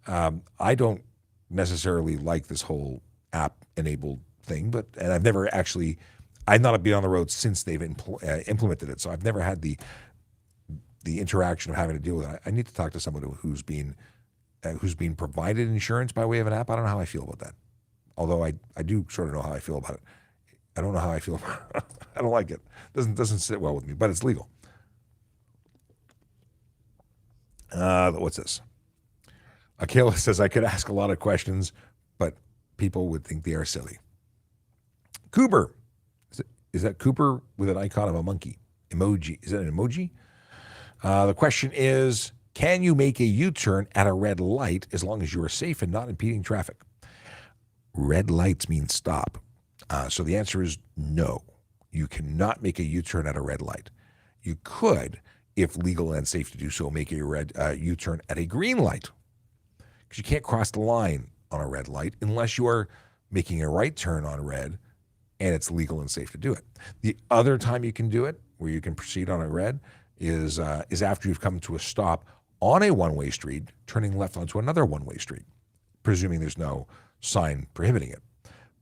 I don't necessarily like this whole app-enabled thing, and I've not been on the road since they've implemented it, so I've never had the interaction of having to deal with it. I need to talk to someone who's been provided insurance by way of an app. I don't know how I feel about that, although I do sort of know how I feel about it. I don't know how I feel about it. I don't like it. Doesn't sit well with me, but it's legal. What's this? Akela says, I could ask a lot of questions, but people would think they are silly. Cooper. Is that Cooper with an icon of a monkey? Emoji. Is that an emoji? The question is, can you make a U-turn at a red light as long as you are safe and not impeding traffic? Red lights mean stop. So the answer is no. You cannot make a U-turn at a red light. You could, if legal and safe to do so, make a red U-turn at a green light. Because you can't cross the line on a red light unless you are making a right turn on red and it's legal and safe to do it. The other time you can do it, where you can proceed on a red, is after you've come to a stop on a one-way street, turning left onto another one-way street, presuming there's no sign prohibiting it.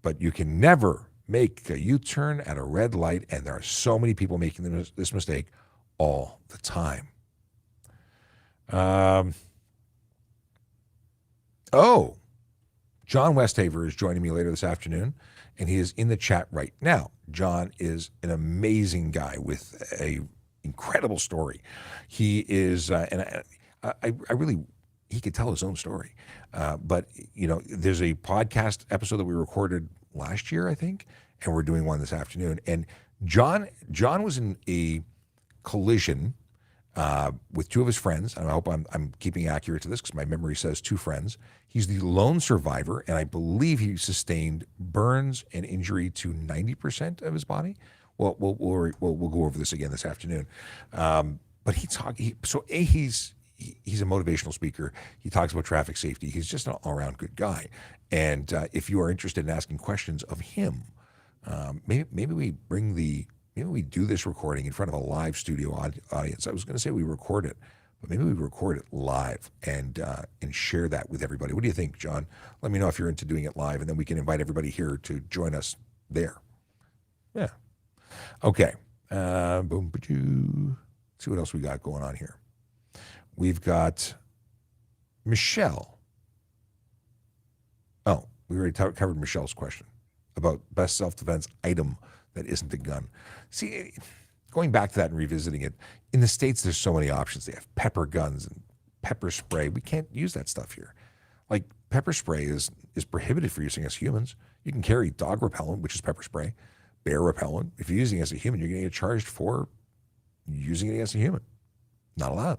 But you can never make a U-turn at a red light, and there are so many people making this mistake all the time. John Westhaver is joining me later this afternoon, and he is in the chat right now. John is an amazing guy with a incredible story. He is, and I really, he could tell his own story. But, there's a podcast episode that we recorded last year, I think, and we're doing one this afternoon. And John was in a collision with two of his friends. And I hope I'm keeping accurate to this because my memory says two friends. He's the lone survivor, and I believe he sustained burns and injury to 90% of his body. Well, we'll go over this again this afternoon. But he's a motivational speaker. He talks about traffic safety. He's just an all-around good guy. And if you are interested in asking questions of him, maybe we do this recording in front of a live studio audience. I was going to say we record it, but maybe we record it live and share that with everybody. What do you think, John? Let me know if you're into doing it live, and then we can invite everybody here to join us there. Yeah. Okay. Boom. See what else we got going on here. We've got Michelle. Oh, we already covered Michelle's question about best self-defense item that isn't a gun. See, going back to that and revisiting it, in the States, there's so many options. They have pepper guns and pepper spray. We can't use that stuff here. Like pepper spray is prohibited for using as humans. You can carry dog repellent, which is pepper spray, bear repellent. If you're using it as a human, you're going to get charged for using it as a human. Not allowed.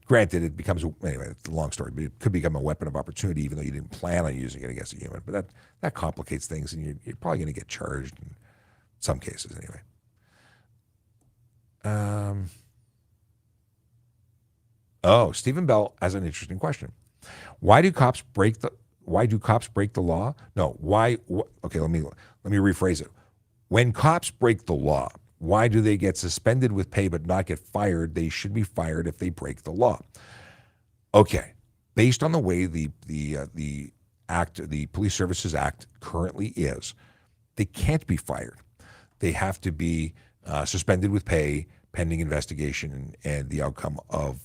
Granted, it becomes, anyway, it's a long story, but it could become a weapon of opportunity even though you didn't plan on using it against a human. But that complicates things, and you're probably going to get charged in some cases anyway. Stephen Bell has an interesting question. Why do cops break the law? No, why? Okay, let me rephrase it. When cops break the law, why do they get suspended with pay but not get fired? They should be fired if they break the law. Okay, based on the way the Police Services Act currently is, they can't be fired. They have to be suspended with pay pending investigation and the outcome of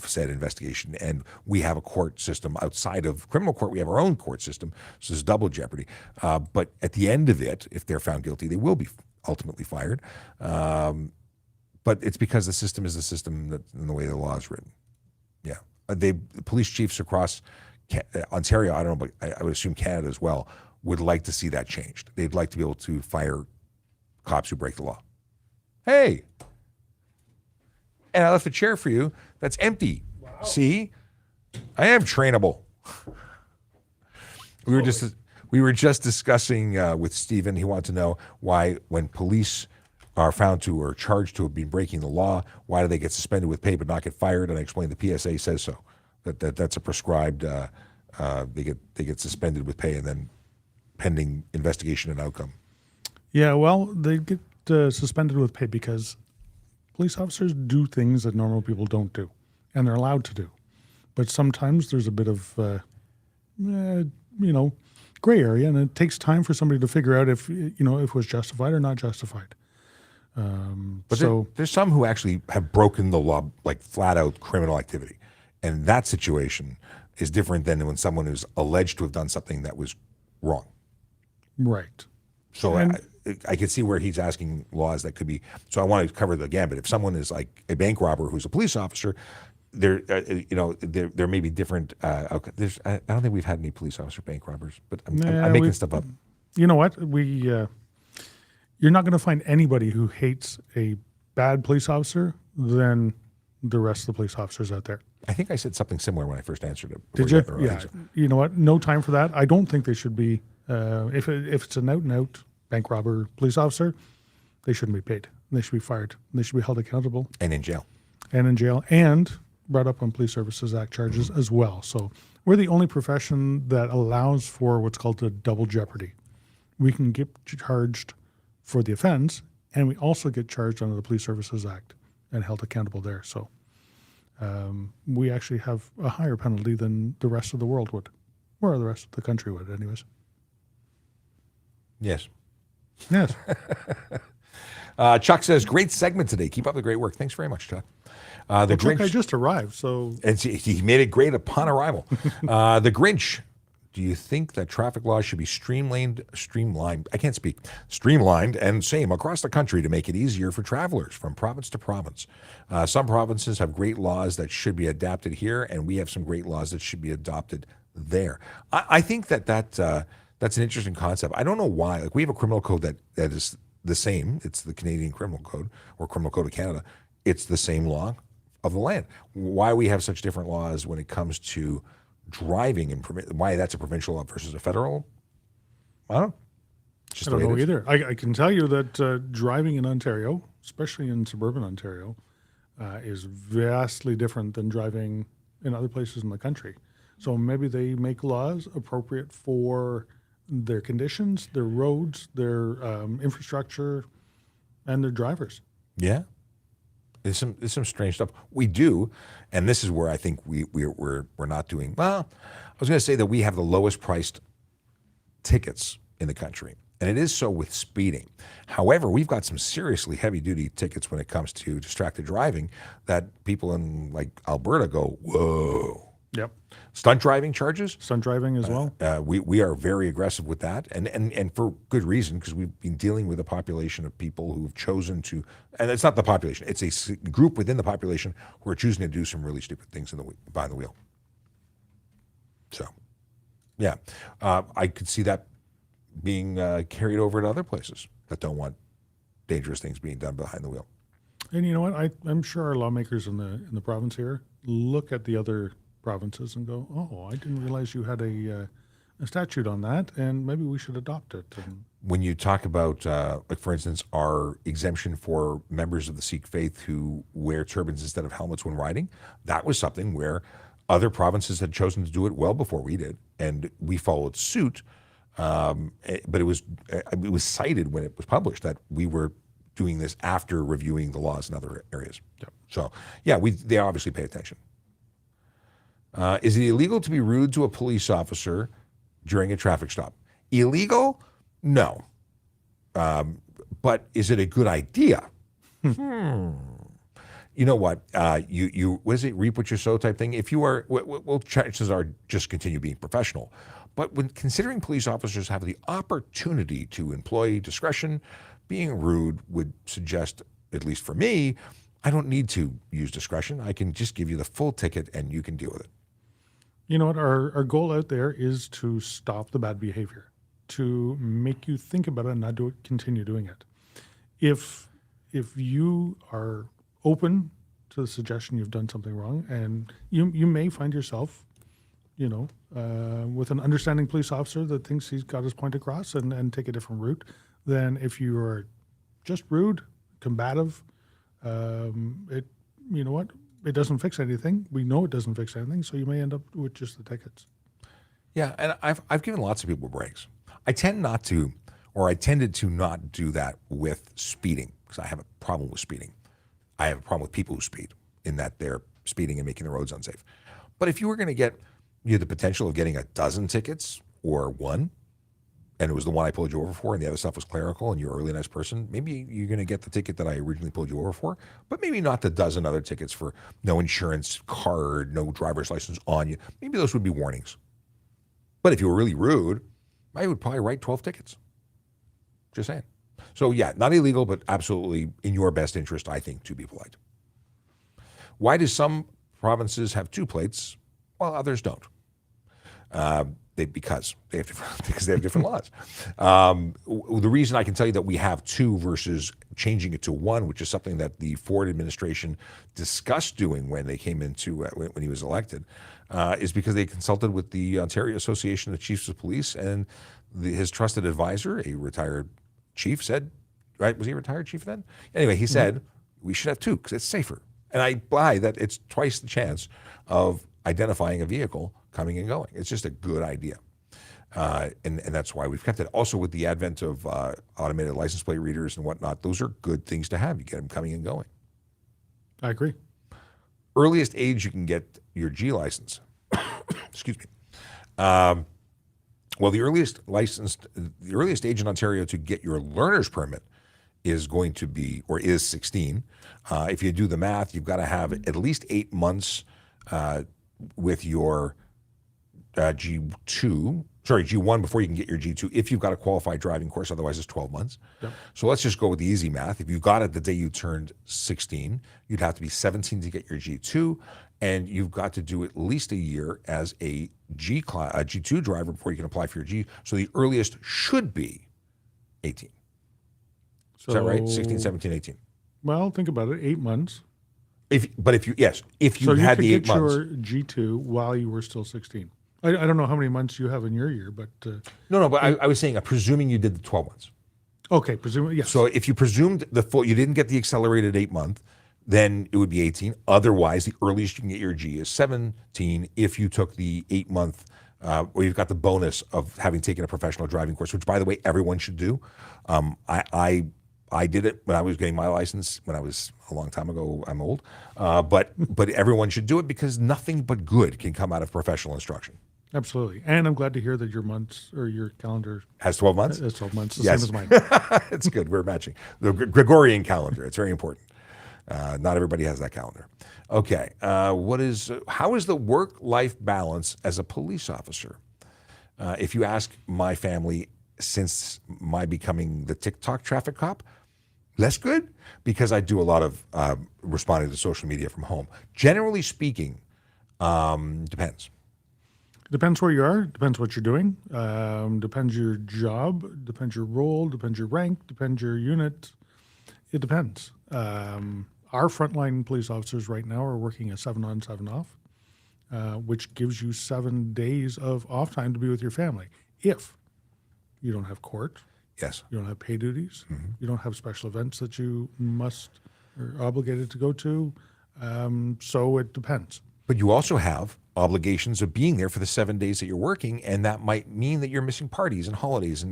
said investigation. And we have a court system outside of criminal court. We have our own court system, so there's double jeopardy. But at the end of it, if they're found guilty, they will be ultimately fired. But it's because the system is the system that, in the way the law is written. Yeah. Police chiefs across Ontario, I don't know, but I would assume Canada as well, would like to see that changed. They'd like to be able to fire cops who break the law. Hey, and I left a chair for you that's empty. Wow. See, I am trainable. We were just discussing with Stephen. He wanted to know why, when police are found to or charged to have been breaking the law, why do they get suspended with pay but not get fired? And I explained the PSA says so. That's a prescribed. They get suspended with pay and then pending investigation and outcome. Yeah, well, they get suspended with pay because police officers do things that normal people don't do, and they're allowed to do. But sometimes there's a bit of, gray area, and it takes time for somebody to figure out if it was justified or not justified. But there's some who actually have broken the law, like flat out criminal activity, and that situation is different than when someone is alleged to have done something that was wrong. Right. So I can see where he's asking laws that could be. So I want to cover the gambit. If someone is like a bank robber who's a police officer, there may be different. I don't think we've had any police officer bank robbers, but I'm making stuff up. You know what? You're not going to find anybody who hates a bad police officer than the rest of the police officers out there. I think I said something similar when I first answered it. Did you? Yeah. You know what? No time for that. I don't think they should be. If it's an out and out bank robber police officer, they shouldn't be paid. They should be fired. They should be held accountable. And in jail. And brought up on Police Services Act charges as well. So we're the only profession that allows for what's called a double jeopardy. We can get charged for the offense, and we also get charged under the Police Services Act and held accountable there. So we actually have a higher penalty than the rest of the world would, or the rest of the country would anyways. Yes. Chuck says, great segment today. Keep up the great work. Thanks very much, Chuck. Chuck, I just arrived, so... He made it great upon arrival. The Grinch, do you think that traffic laws should be streamlined, and same across the country to make it easier for travelers from province to province? Some provinces have great laws that should be adapted here, and we have some great laws that should be adopted there. I think that's an interesting concept. I don't know why. Like, we have a criminal code that is the same. It's the Canadian Criminal Code, or Criminal Code of Canada. it's the same law of the land. Why we have such different laws when it comes to driving and why that's a provincial law versus a federal, I don't know. Just I don't know either. I can tell you that driving in Ontario, especially in suburban Ontario, is vastly different than driving in other places in the country. So maybe they make laws appropriate for their conditions, their roads, their infrastructure, and their drivers. Yeah. There's some strange stuff we do, and this is where I think we're not doing well. I was going to say that we have the lowest priced tickets in the country, and it is so with speeding. However, we've got some seriously heavy duty tickets when it comes to distracted driving that people in like Alberta go, whoa. Yep. Stunt driving charges. Stunt driving as well. We are very aggressive with that, and for good reason, because we've been dealing with a population of people who've chosen to, and it's not the population, it's a group within the population who are choosing to do some really stupid things behind the wheel. So, yeah, I could see that being carried over to other places that don't want dangerous things being done behind the wheel. And you know what? I'm sure our lawmakers in the province here look at the other provinces and go, oh, I didn't realize you had a statute on that, and maybe we should adopt it. And when you talk about, like for instance, our exemption for members of the Sikh faith who wear turbans instead of helmets when riding, that was something where other provinces had chosen to do it well before we did, and we followed suit. But it was cited when it was published that we were doing this after reviewing the laws in other areas. Yep. So yeah, they obviously pay attention. Is it illegal to be rude to a police officer during a traffic stop? Illegal? No. But is it a good idea? You know what? You what is it? Reap what you sow type thing. If you are, well, chances are just continue being professional. But when considering police officers have the opportunity to employ discretion, being rude would suggest, at least for me, I don't need to use discretion. I can just give you the full ticket and you can deal with it. you know what? Our goal out there is to stop the bad behavior, to make you think about it and not continue doing it. If you are open to the suggestion you've done something wrong, and you may find yourself, with an understanding police officer that thinks he's got his point across and take a different route, than if you are just rude, combative. You know what? It doesn't fix anything. We know it doesn't fix anything, so you may end up with just the tickets. Yeah, and I've given lots of people breaks. I tended to not do that with speeding because I have a problem with speeding. I have a problem with people who speed in that they're speeding and making the roads unsafe. But if you were going to get the potential of getting a dozen tickets or one, and it was the one I pulled you over for, and the other stuff was clerical, and you're a really nice person, maybe you're going to get the ticket that I originally pulled you over for, but maybe not the dozen other tickets for no insurance card, no driver's license on you. Maybe those would be warnings. But if you were really rude, I would probably write 12 tickets. Just saying. So yeah, not illegal, but absolutely in your best interest, I think, to be polite. Why do some provinces have two plates while others don't? Because they have different laws. The reason I can tell you that we have two versus changing it to one, which is something that the Ford administration discussed doing when they came into when he was elected, is because they consulted with the Ontario Association of Chiefs of Police, and his trusted advisor, a retired chief, said, right? Was he a retired chief then? Anyway, he said we should have two because it's safer, and I buy that it's twice the chance of identifying a vehicle coming and going. It's just a good idea. And that's why we've kept it. Also, with the advent of automated license plate readers and whatnot, those are good things to have. You get them coming and going. I agree. Earliest age you can get your G license. Excuse me. Well, the earliest age in Ontario to get your learner's permit is going to be, or is 16. If you do the math, you've got to have at least 8 months with your G1 before you can get your G2 if you've got a qualified driving course. Otherwise, it's 12 months. Yep. So let's just go with the easy math. If you got it the day you turned 16, you'd have to be 17 to get your G2, and you've got to do at least a year as a G2 driver before you can apply for your G. So the earliest should be 18. Is that right? 16, 17, 18. Well, think about it. 8 months. if you So you had could the 8 get months. your G2 while you were still 16. I don't know how many months you have in your year, but No, but I was saying, presuming you did the 12 months. okay, presumably yes. So if you presumed you didn't get the accelerated 8 month, then it would be 18. Otherwise, the earliest you can get your G is 17 if you took the 8 month, or you've got the bonus of having taken a professional driving course, which, by the way, everyone should do. I did it when I was getting my license when I was a long time ago. I'm old, but everyone should do it because nothing but good can come out of professional instruction. Absolutely. And I'm glad to hear that your months or your calendar Has 12 months? is 12 months, the Yes. same as mine. It's good. We're matching the Gregorian calendar. It's very important. Not everybody has that calendar. Okay. How is the work-life balance as a police officer? If you ask my family, since my becoming the TikTok traffic cop, less good, because I do a lot of responding to social media from home. Generally speaking, depends. Depends where you are, depends what you're doing, depends your job, depends your role, depends your rank, depends your unit. It depends. Our frontline police officers right now are working a 7 on, 7 off, which gives you 7 days of off time to be with your family. If you don't have court, Yes. you don't have pay duties, you don't have special events that you must or are obligated to go to. So it depends. But you also have obligations of being there for the 7 days that you're working, and that might mean that you're missing parties and holidays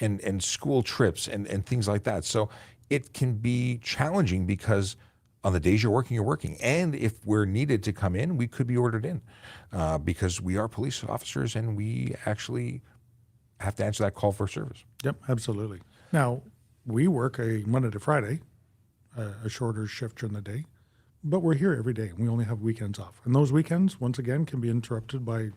and school trips and things like that. So it can be challenging because on the days you're working. And if we're needed to come in, we could be ordered in because we are police officers and we actually have to answer that call for service. Yep, absolutely. Now, we work a Monday to Friday, a shorter shift during the day, but we're here every day. We only have weekends off. And those weekends, once again, can be interrupted by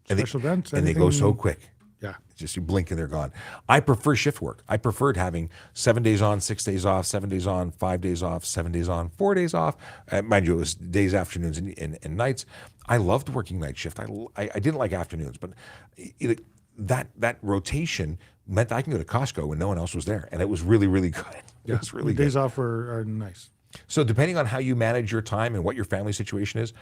special events. And they go so quick. Yeah. It's just you blink and they're gone. I prefer shift work. I preferred having 7 days on, 6 days off, 7 days on, 5 days off, 7 days on, 4 days off. Mind you, it was days, afternoons, and nights. I loved working night shift. I didn't like afternoons, but that rotation meant I can go to Costco when no one else was there, and it was really, really good. It was really The days good. off are nice. So depending on how you manage your time and what your family situation is,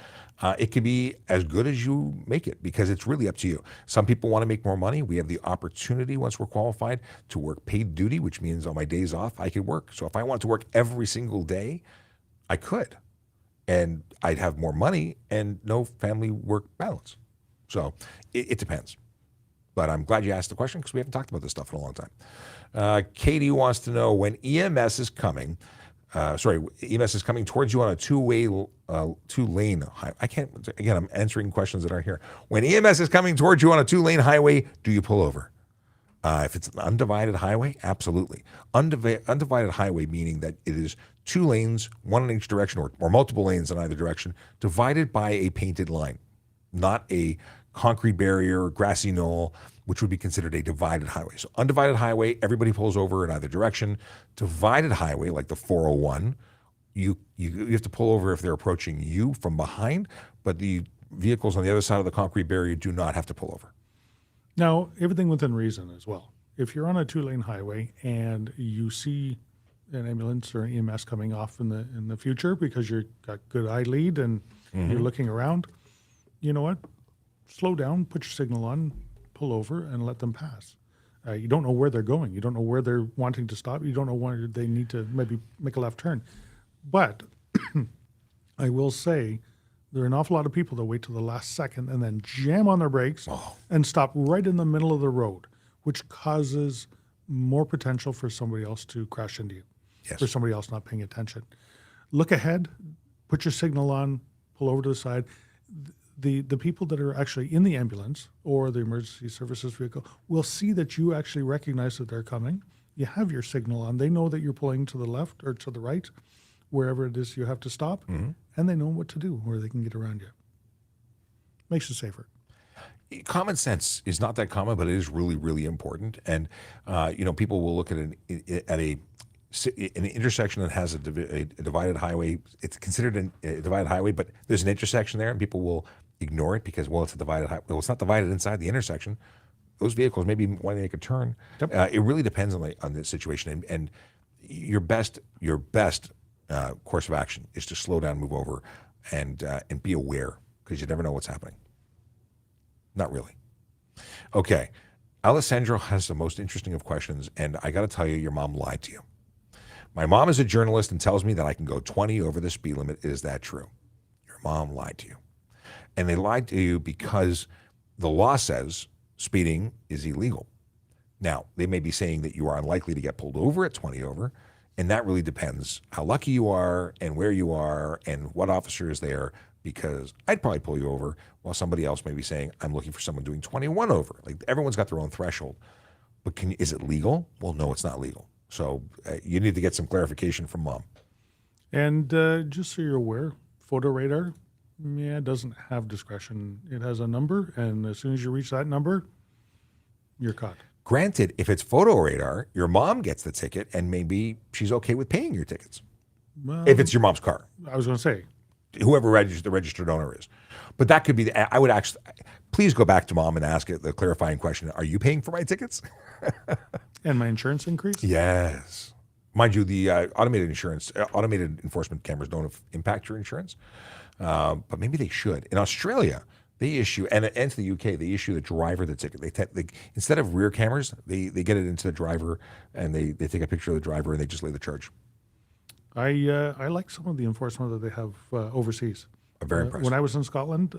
it could be as good as you make it because it's really up to you. Some people want to make more money. We have the opportunity, once we're qualified, to work paid duty, which means on my days off, I could work. So if I wanted to work every single day, I could. And I'd have more money and no family work balance. So it depends. But I'm glad you asked the question because we haven't talked about this stuff in a long time. Katie wants to know when EMS is coming. EMS is coming towards you on a two-lane highway. I'm answering questions that aren't here. When EMS is coming towards you on a 2-lane highway, do you pull over? If it's an undivided highway, absolutely. Undivided highway meaning that it is 2 lanes, one in each direction, or multiple lanes in either direction, divided by a painted line, not a concrete barrier, grassy knoll, which would be considered a divided highway. So undivided highway, everybody pulls over in either direction. Divided highway, like the 401, you have to pull over if they're approaching you from behind, but the vehicles on the other side of the concrete barrier do not have to pull over. Now, everything within reason as well. If you're on a 2-lane highway and you see an ambulance or an EMS coming off in the future because you've got good eye lead and you're looking around, you know what? Slow down, put your signal on, pull over, and let them pass. You don't know where they're going. You don't know where they're wanting to stop. You don't know where they need to maybe make a left turn. But I will say there are an awful lot of people that wait till the last second and then jam on their brakes and stop right in the middle of the road, which causes more potential for somebody else to crash into you, for somebody else not paying attention. Look ahead, put your signal on, pull over to the side. The people that are actually in the ambulance or the emergency services vehicle will see that you actually recognize that they're coming. You have your signal on. They know that you're pulling to the left or to the right, wherever it is you have to stop, and they know what to do, where they can get around you. Makes it safer. Common sense is not that common, but it is really, really important. And people will look at an intersection that has a divided highway. It's considered a divided highway, but there's an intersection there, and people will ignore it because, it's a divided highway. Well, it's not divided inside the intersection. Those vehicles maybe want to make a turn. It really depends on the situation, and your best course of action is to slow down, move over, and be aware, because you never know what's happening. Not really. Okay. Alessandro has the most interesting of questions, and I got to tell you, your mom lied to you. My mom is a journalist and tells me that I can go 20 over the speed limit. Is that true? Your mom lied to you. And they lied to you because the law says speeding is illegal. Now, they may be saying that you are unlikely to get pulled over at 20 over, and that really depends how lucky you are and where you are and what officer is there, because I'd probably pull you over while somebody else may be saying, I'm looking for someone doing 21 over. Like, everyone's got their own threshold. But is it legal? Well, no, it's not legal. So you need to get some clarification from mom. And just so you're aware, photo radar, it doesn't have discretion. It has a number, and as soon as you reach that number, you're caught. Granted, if it's photo radar, your mom gets the ticket, and maybe she's okay with paying your tickets. Well, If it's your mom's car, I was going to say, whoever the registered owner is. But that could be, I would actually, please go back to mom and ask it the clarifying question, are you paying for my tickets? and my insurance increased? Yes. Mind you, the automated enforcement cameras don't impact your insurance, but maybe they should. In Australia, they issue, and to the UK, they issue the driver the ticket. They instead of rear cameras, they get it into the driver, and they take a picture of the driver, and they just lay the charge. I like some of the enforcement that they have overseas. I'm very impressed. When I was in Scotland,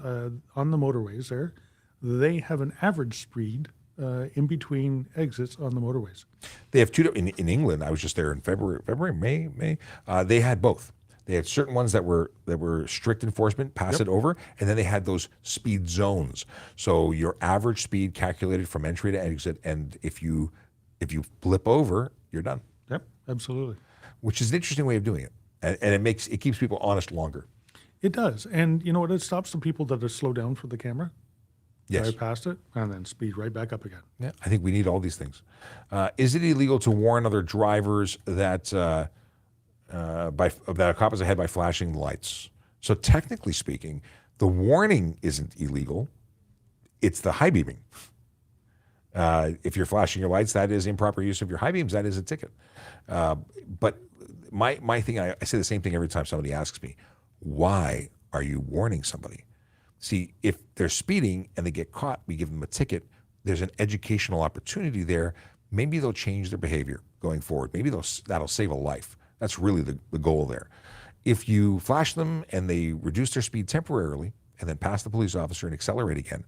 on the motorways there, they have an average speed in between exits on the motorways. They have two in England. I was just there in May. They had both. They had certain ones that were strict enforcement, pass it over, and then they had those speed zones. So your average speed calculated from entry to exit, and if you flip over, you're done. Yep, absolutely. Which is an interesting way of doing it, and it keeps people honest longer. It does, and you know what? It stops the people that are slow down for the camera. Yes. Drive past it and then speed right back up again. Yeah, I think we need all these things. Is it illegal to warn other drivers that a cop is ahead by flashing lights? So technically speaking, the warning isn't illegal; it's the high beaming. If you're flashing your lights, that is improper use of your high beams. That is a ticket. But my thing, I say the same thing every time somebody asks me, why are you warning somebody? See, if they're speeding and they get caught, we give them a ticket. There's an educational opportunity there. Maybe they'll change their behavior going forward. Maybe that'll save a life. That's really the goal there. If you flash them and they reduce their speed temporarily and then pass the police officer and accelerate again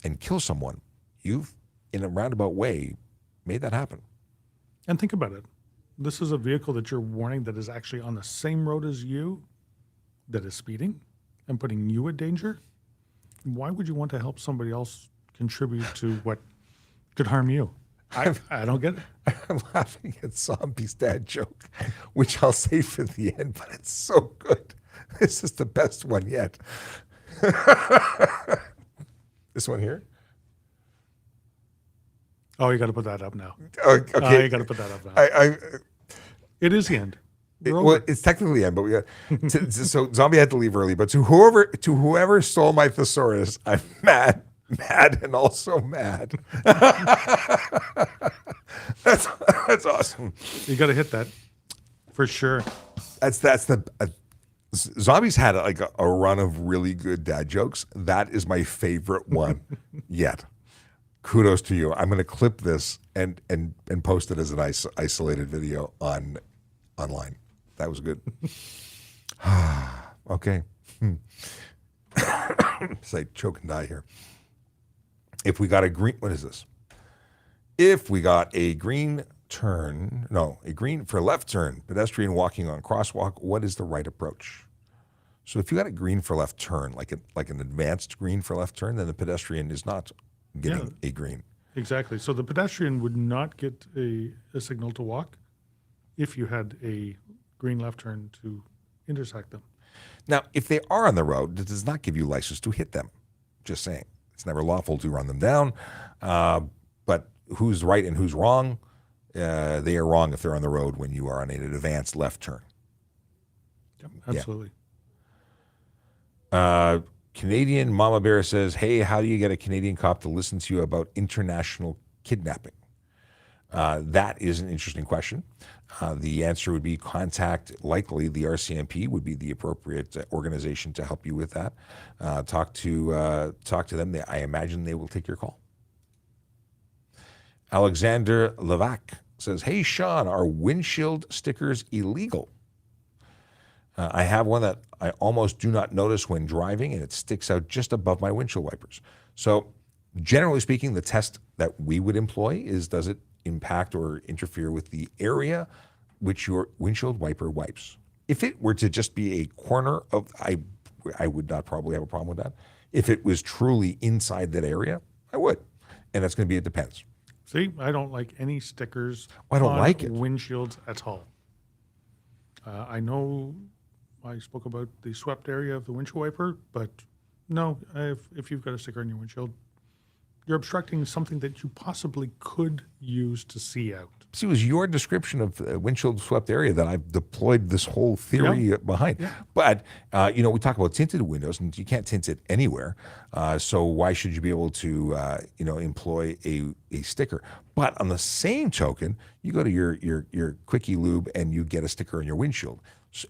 and kill someone, you've, in a roundabout way, made that happen. And think about it. This is a vehicle that you're warning that is actually on the same road as you, that is speeding and putting you at danger. Why would you want to help somebody else contribute to what could harm you? I don't get it. I'm laughing at Zombie's dad joke, which I'll save for the end, but it's so good. This is the best one yet. This one here? Oh, you got to put that up now. Okay. You got to put that up now. It is the end. Well, it's technically the end, but we got so Zombie had to leave early. But to whoever stole my thesaurus, I'm mad, and also mad. That's awesome. You got to hit that for sure. That's the Zombie's had a run of really good dad jokes. That is my favorite one yet. Kudos to you. I'm going to clip this and post it as an isolated video online. That was good. Okay. It's like choke and die here. If we got a green, what is this? If we got a green for a left turn, pedestrian walking on crosswalk, what is the right approach? So if you got a green for left turn, like an advanced green for left turn, then the pedestrian is not getting a green. Exactly. So the pedestrian would not get a signal to walk if you had a green left turn to intersect them. Now, if they are on the road, it does not give you license to hit them. Just saying. It's never lawful to run them down. But who's right and who's wrong? They are wrong if they're on the road when you are on an advanced left turn. Yep, absolutely. Canadian Mama Bear says, hey, how do you get a Canadian cop to listen to you about international kidnapping? That is an interesting question. The answer would be contact, likely the RCMP would be the appropriate organization to help you with that. Talk to them. I imagine they will take your call. Alexander Levac says, "Hey Sean, are windshield stickers illegal? I have one that I almost do not notice when driving, and it sticks out just above my windshield wipers." So, generally speaking, the test that we would employ is, does it impact or interfere with the area which your windshield wiper wipes? If it were to just be a corner of, I would not probably have a problem with that. If it was truly inside that area, I would. And that's going to be, it depends. See, I don't like any stickers I don't on like it. windshields at all. I know I spoke about the swept area of the windshield wiper, but no, if you've got a sticker on your windshield, you're obstructing something that you possibly could use to see out. See, it was your description of windshield swept area that I've deployed this whole theory behind. Yeah. But, we talk about tinted windows, and you can't tint it anywhere. So why should you be able to, employ a sticker? But on the same token, you go to your Quickie Lube and you get a sticker on your windshield.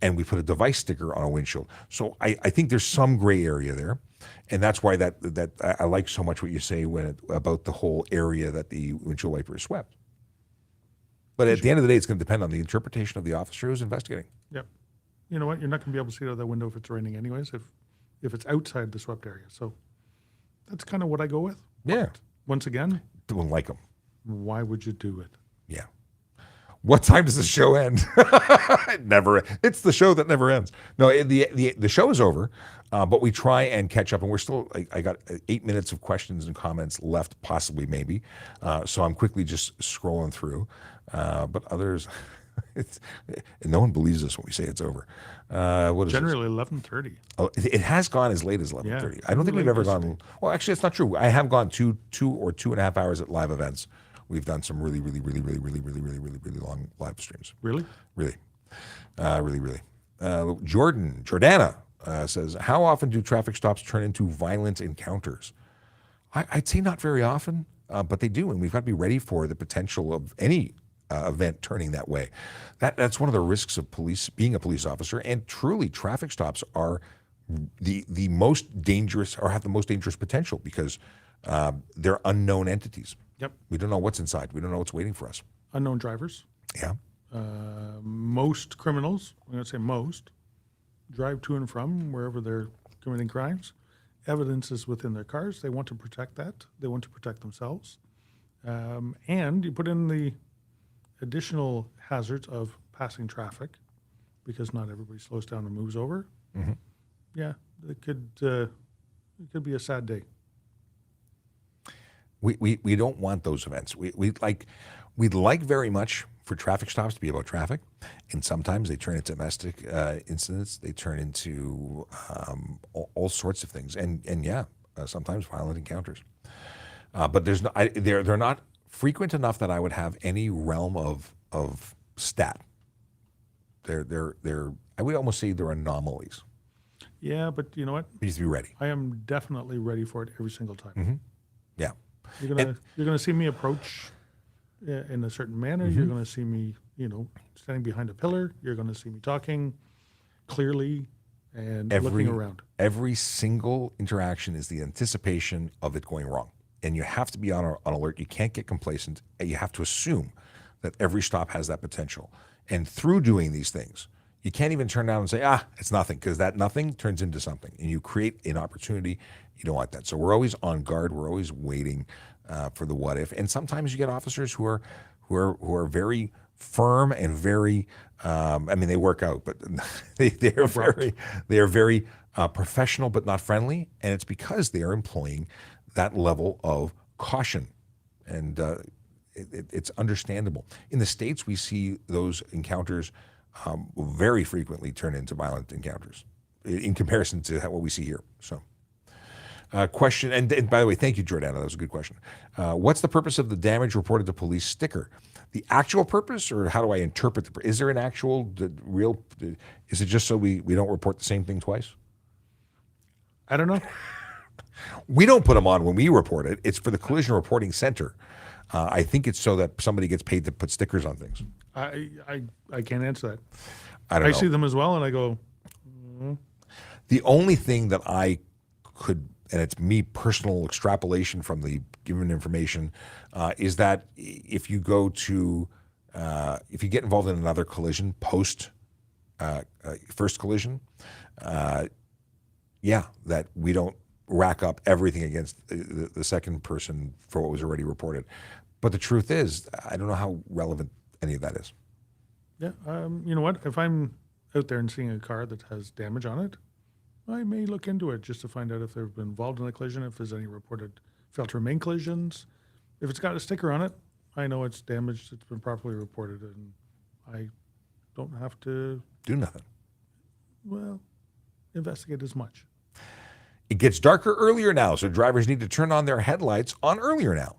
And we put a device sticker on a windshield. So I think there's some gray area there. And that's why that I like so much what you say about the whole area that the windshield wiper is swept. But at the end of the day, it's going to depend on the interpretation of the officer who's investigating. Yep. You know what? You're not going to be able to see out of that window if it's raining anyways, if it's outside the swept area. So that's kind of what I go with. Yeah. But once again, don't like them. Why would you do it? Yeah. What time does the show end? It's the show that never ends. No, the show is over, but we try and catch up, and we're still, I got 8 minutes of questions and comments left, possibly, maybe. So I'm quickly just scrolling through. But others, no one believes us when we say it's over. What is generally 11:30? Oh, it has gone as late as 11:30. Yeah, I don't think we've ever gone. Well, actually, it's not true. I have gone two or 2.5 hours at live events. We've done some really long live streams. Really? Really. Jordana says, "How often do traffic stops turn into violent encounters?" I'd say not very often, but they do, and we've got to be ready for the potential of any event turning that way. That's one of the risks of being a police officer, and truly, traffic stops are the most dangerous, or have the most dangerous potential, because they're unknown entities. Yep. We don't know what's inside. We don't know what's waiting for us. Unknown drivers. Yeah. Most criminals, I'm going to say most, drive to and from wherever they're committing crimes. Evidence is within their cars. They want to protect that. They want to protect themselves. And you put in the additional hazards of passing traffic, because not everybody slows down and moves over. Mm-hmm. Yeah, it could be a sad day. We don't want those events. We'd like very much for traffic stops to be about traffic, and sometimes they turn into domestic incidents. They turn into all sorts of things, and sometimes violent encounters. But they're not frequent enough that I would have any realm of stat. I would almost say they're anomalies. Yeah, but you know what? You need to be ready. I am definitely ready for it every single time. Mm-hmm. Yeah. You're gonna see me approach in a certain manner. Mm-hmm. You're gonna see me, standing behind a pillar. You're gonna see me talking clearly and looking around. Every single interaction is the anticipation of it going wrong, and you have to be on alert. You can't get complacent. You have to assume that every stop has that potential, and through doing these things, you can't even turn down and say, it's nothing, because that nothing turns into something, and you create an opportunity. You don't want that. So we're always on guard. We're always waiting for the what if. And sometimes you get officers who are very firm and very, they work out, but they are very professional, but not friendly. And it's because they are employing that level of caution, and it's understandable. In the States, we see those encounters very frequently turn into violent encounters in comparison to what we see here. So. Question, and by the way, thank you, Jordana. That was a good question. What's the purpose of the damage reported to police sticker? The actual purpose, or how do I interpret is there an actual, real, is it just so we don't report the same thing twice? I don't know. We don't put them on when we report it. It's for the collision reporting center. I think it's so that somebody gets paid to put stickers on things. I can't answer that. I don't I know. see them as well, and I go, The only thing that I could, and it's me personal extrapolation from the given information, is that if you go to, if you get involved in another collision post first collision, that we don't rack up everything against the second person for what was already reported. But the truth is, I don't know how relevant any of that is. yeah, you know what? If I'm out there and seeing a car that has damage on it, I may look into it just to find out if they've been involved in a collision, if there's any reported fail to remain collisions. If it's got a sticker on it, I know it's damaged, it's been properly reported, and I don't have to, Do nothing. well, investigate as much. It gets darker earlier now, so drivers need to turn on their headlights on earlier now.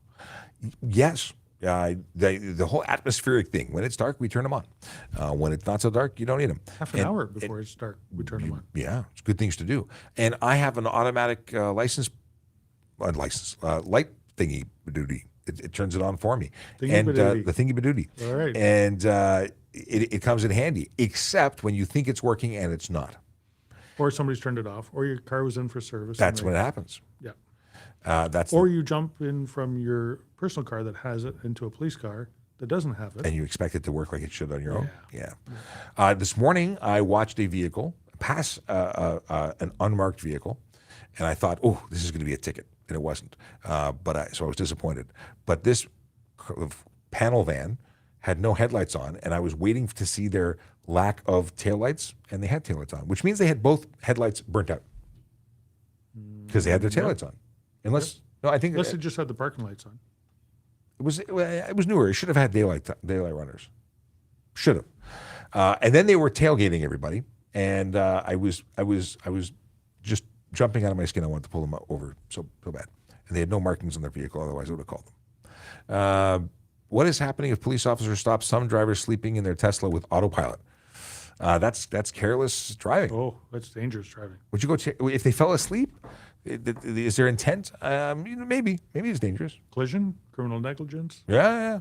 Yes, the whole atmospheric thing. When it's dark, we turn them on. When it's not so dark, you don't need them. Half an hour before it's dark, we turn them on. Yeah, it's good things to do. And I have an automatic light thingy badooty. It turns it on for me. And Thingy-badooty. the thingy badooty. All right. And it comes in handy, except when you think it's working and it's not. Or somebody's turned it off, or your car was in for service. That's when it happens. Yeah. That's Or you jump in from your personal car that has it into a police car that doesn't have it. and you expect it to work like it should on your own. Yeah. This morning, I watched a vehicle pass an unmarked vehicle, and I thought, oh, this is going to be a ticket. And it wasn't. So I was disappointed. But this panel van had no headlights on, and I was waiting to see their lack of taillights, and they had taillights on, which means they had both headlights burnt out because they had their taillights on. Unless, no, I think Unless it just had the parking lights on. it was newer. It should have had daylight runners. Should have. And then they were tailgating everybody, and I was just jumping out of my skin. I wanted to pull them over so bad, and they had no markings on their vehicle. Otherwise, I would have called them. What is happening if police officers stop some drivers sleeping in their Tesla with autopilot? That's careless driving. Oh, that's dangerous driving. Would you go if they fell asleep? Is there intent? Maybe it's dangerous. Collision, criminal negligence. Yeah.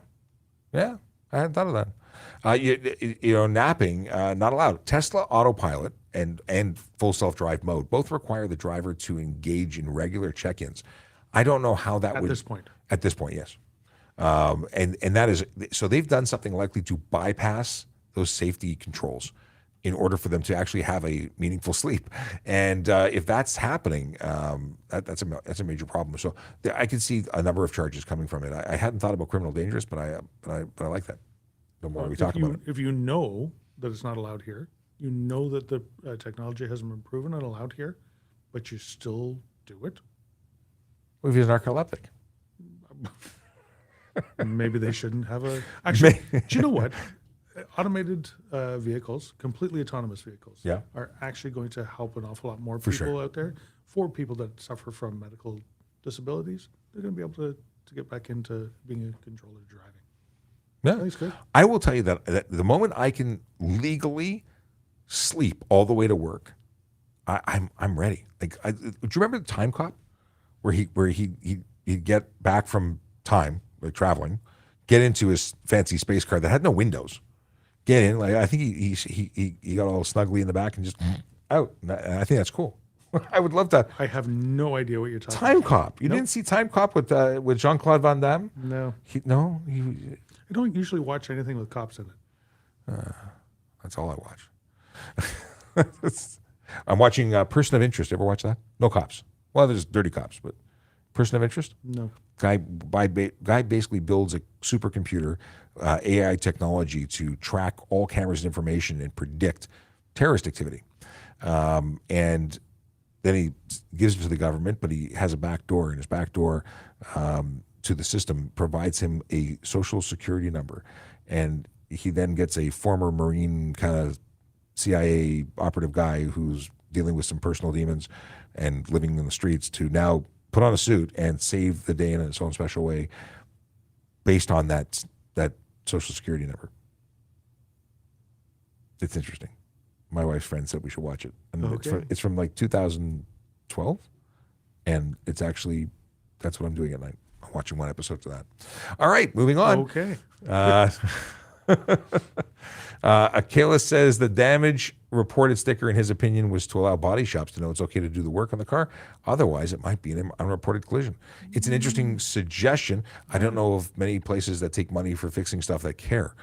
I hadn't thought of that. Napping not allowed. Tesla autopilot and full self-drive mode both require the driver to engage in regular check-ins. I don't know how that would At this point. At this point, yes. And that is so they've done something likely to bypass those safety controls in order for them to actually have a meaningful sleep. And if that's happening, that's a major problem. So I can see a number of charges coming from it. I hadn't thought about criminal dangerous, but I like that. The more we talk about it, If you know that it's not allowed here, you know that the technology hasn't been proven and allowed here, but you still do it, well, if he's narcoleptic, maybe they shouldn't have a. Actually, do you know what? Automated vehicles, completely autonomous vehicles, Yeah. are actually going to help an awful lot more For people sure. out there. For people that suffer from medical disabilities, they're going to be able to get back into being in control of driving. yeah. That's good. I will tell you that the moment I can legally sleep all the way to work, I'm ready. Like, do you remember the Time Cop, where he'd get back from time, like traveling, get into his fancy space car that had no windows, get in. Like, I think he got all snuggly in the back and just out. And I think that's cool. I would love to. I have no idea what you're talking Time about. Cop. You Nope. didn't see Time Cop with Jean-Claude Van Damme? No. I I don't usually watch anything with cops in it. That's all I watch. I'm watching Person of Interest. Ever watch that? No cops. Well, there's dirty cops, but Person of Interest. No. Guy basically builds a supercomputer, AI technology to track all cameras and information and predict terrorist activity. And then he gives it to the government, but he has a back door, and his back door to the system provides him a social security number. And he then gets a former Marine kind of CIA operative guy who's dealing with some personal demons and living in the streets to now put on a suit and save the day in its own special way based on that social security number. It's interesting. My wife's friend said we should watch it. I mean, Okay. it's from like 2012, and it's actually, that's what I'm doing at night. I'm watching one episode to that. All right, moving on. Okay. Akela says the damage reported sticker, in his opinion, was to allow body shops to know it's okay to do the work on the car. Otherwise, it might be an unreported collision. It's an interesting suggestion. I don't know of many places that take money for fixing stuff that care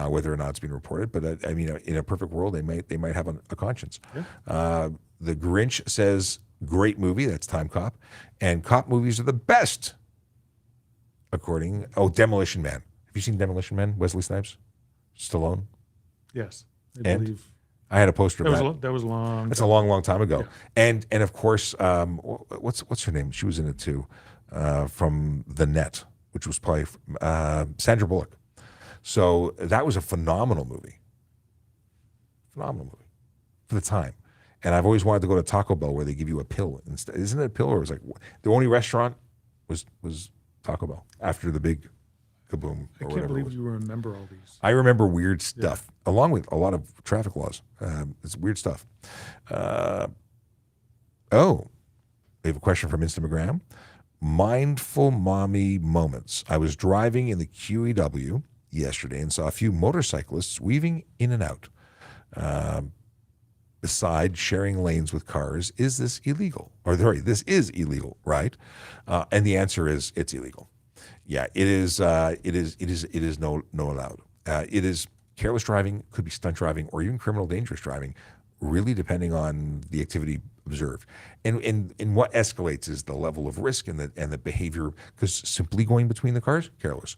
whether or not it's been reported. But I mean, in a perfect world, they might have a conscience. Yeah. The Grinch says, great movie. That's Time Cop. And cop movies are the best, Demolition Man. Have you seen Demolition Man? Wesley Snipes? Stallone? Yes. I And believe I had a poster of that. that was long. That's a long time ago. Yeah. And of course, what's her name? She was in it too, from The Net, which was probably Sandra Bullock. So that was a phenomenal movie for the time. And I've always wanted to go to Taco Bell where they give you a pill instead. Isn't it a pill, or it was like the only restaurant was Taco Bell after the big kaboom? I can't believe you remember all these. I remember weird stuff, along with a lot of traffic laws. It's weird stuff. We have a question from Instagram. Mindful mommy moments. I was driving in the QEW yesterday and saw a few motorcyclists weaving in and out. Besides sharing lanes with cars, is this illegal? This is illegal, right? And the answer is it's illegal. Yeah, it is. It is no allowed. It is careless driving, could be stunt driving, or even criminal dangerous driving, really depending on the activity observed. And what escalates is the level of risk and the behavior. Because simply going between the cars, careless.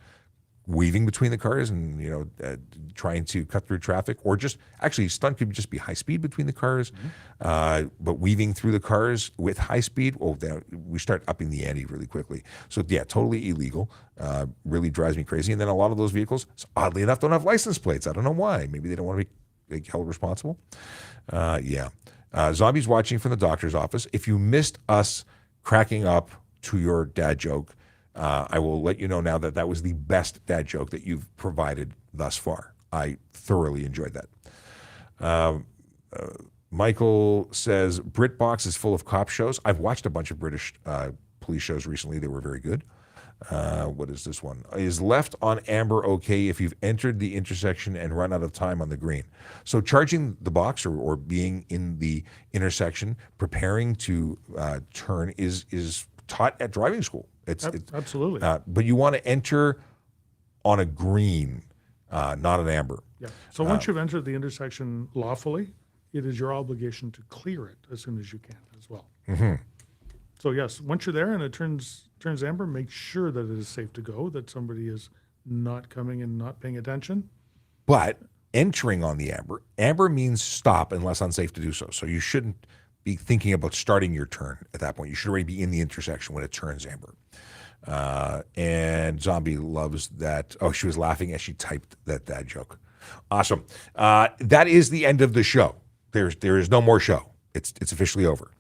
Weaving between the cars and trying to cut through traffic, or just actually stunt could just be high speed between the cars, but weaving through the cars with high speed, we start upping the ante really quickly. So yeah, totally illegal. Really drives me crazy. And then a lot of those vehicles, oddly enough, don't have license plates. I don't know why. Maybe they don't want to be held responsible. Zombies watching from the doctor's office. If you missed us cracking up to your dad joke, I will let you know now that was the best dad joke that you've provided thus far. I thoroughly enjoyed that. Michael says, BritBox is full of cop shows. I've watched a bunch of British police shows recently. They were very good. What is this one? Is left on amber okay if you've entered the intersection and run out of time on the green? So charging the box or being in the intersection, preparing to turn is taught at driving school. It's absolutely. But you want to enter on a green, not an amber. Yeah. So once you've entered the intersection lawfully, it is your obligation to clear it as soon as you can as well. Mm-hmm. So yes, once you're there and it turns amber, make sure that it is safe to go, that somebody is not coming and not paying attention. But entering on the amber means stop unless unsafe to do so. So you shouldn't be thinking about starting your turn at that point. You should already be in the intersection when it turns amber. And Zombie loves that. Oh, she was laughing as she typed that dad joke. Awesome. That is the end of the show. There is no more show. It's officially over.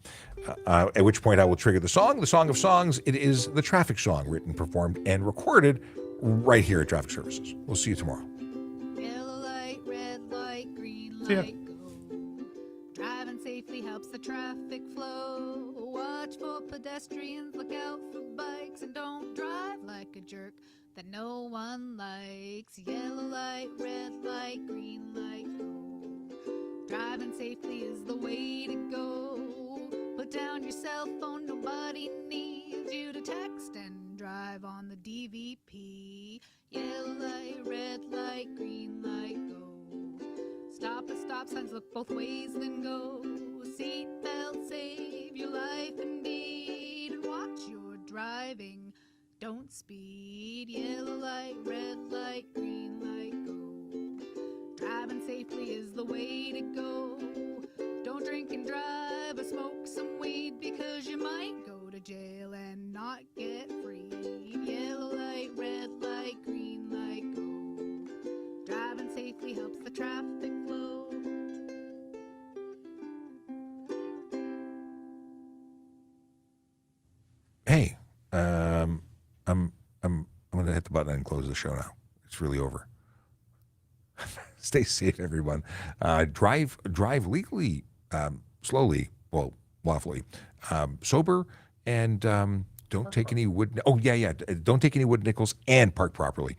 At which point I will trigger the song of songs. It is the traffic song, written, performed, and recorded right here at Traffic Services. We'll see you tomorrow. Yellow light, red light, green See ya. light, go. Driving safely helps the traffic flow. Watch for pedestrians, look out for bikes, and don't drive like a jerk that no one likes. Yellow light, red light, green light, go. Driving safely is the way to go. Put down your cell phone, nobody needs you to text and drive on the DVP. Yellow light, red light, green light, go. Stop at stop signs, look both ways, then go. Seatbelt, save your life indeed. And watch your driving, don't speed. Yellow light, red light, green light, go. Driving safely is the way to go. Don't drink and drive or smoke some weed, because you might go to jail and not get freed. Yellow light, red light, green light, go. Driving safely helps the traffic flow. Hey, I'm going to hit the button and close the show now. It's really over. Stay safe, everyone. Drive legally, slowly, well, lawfully, sober, and Don't take any wood. Oh, yeah, yeah. Don't take any wood nickels and park properly.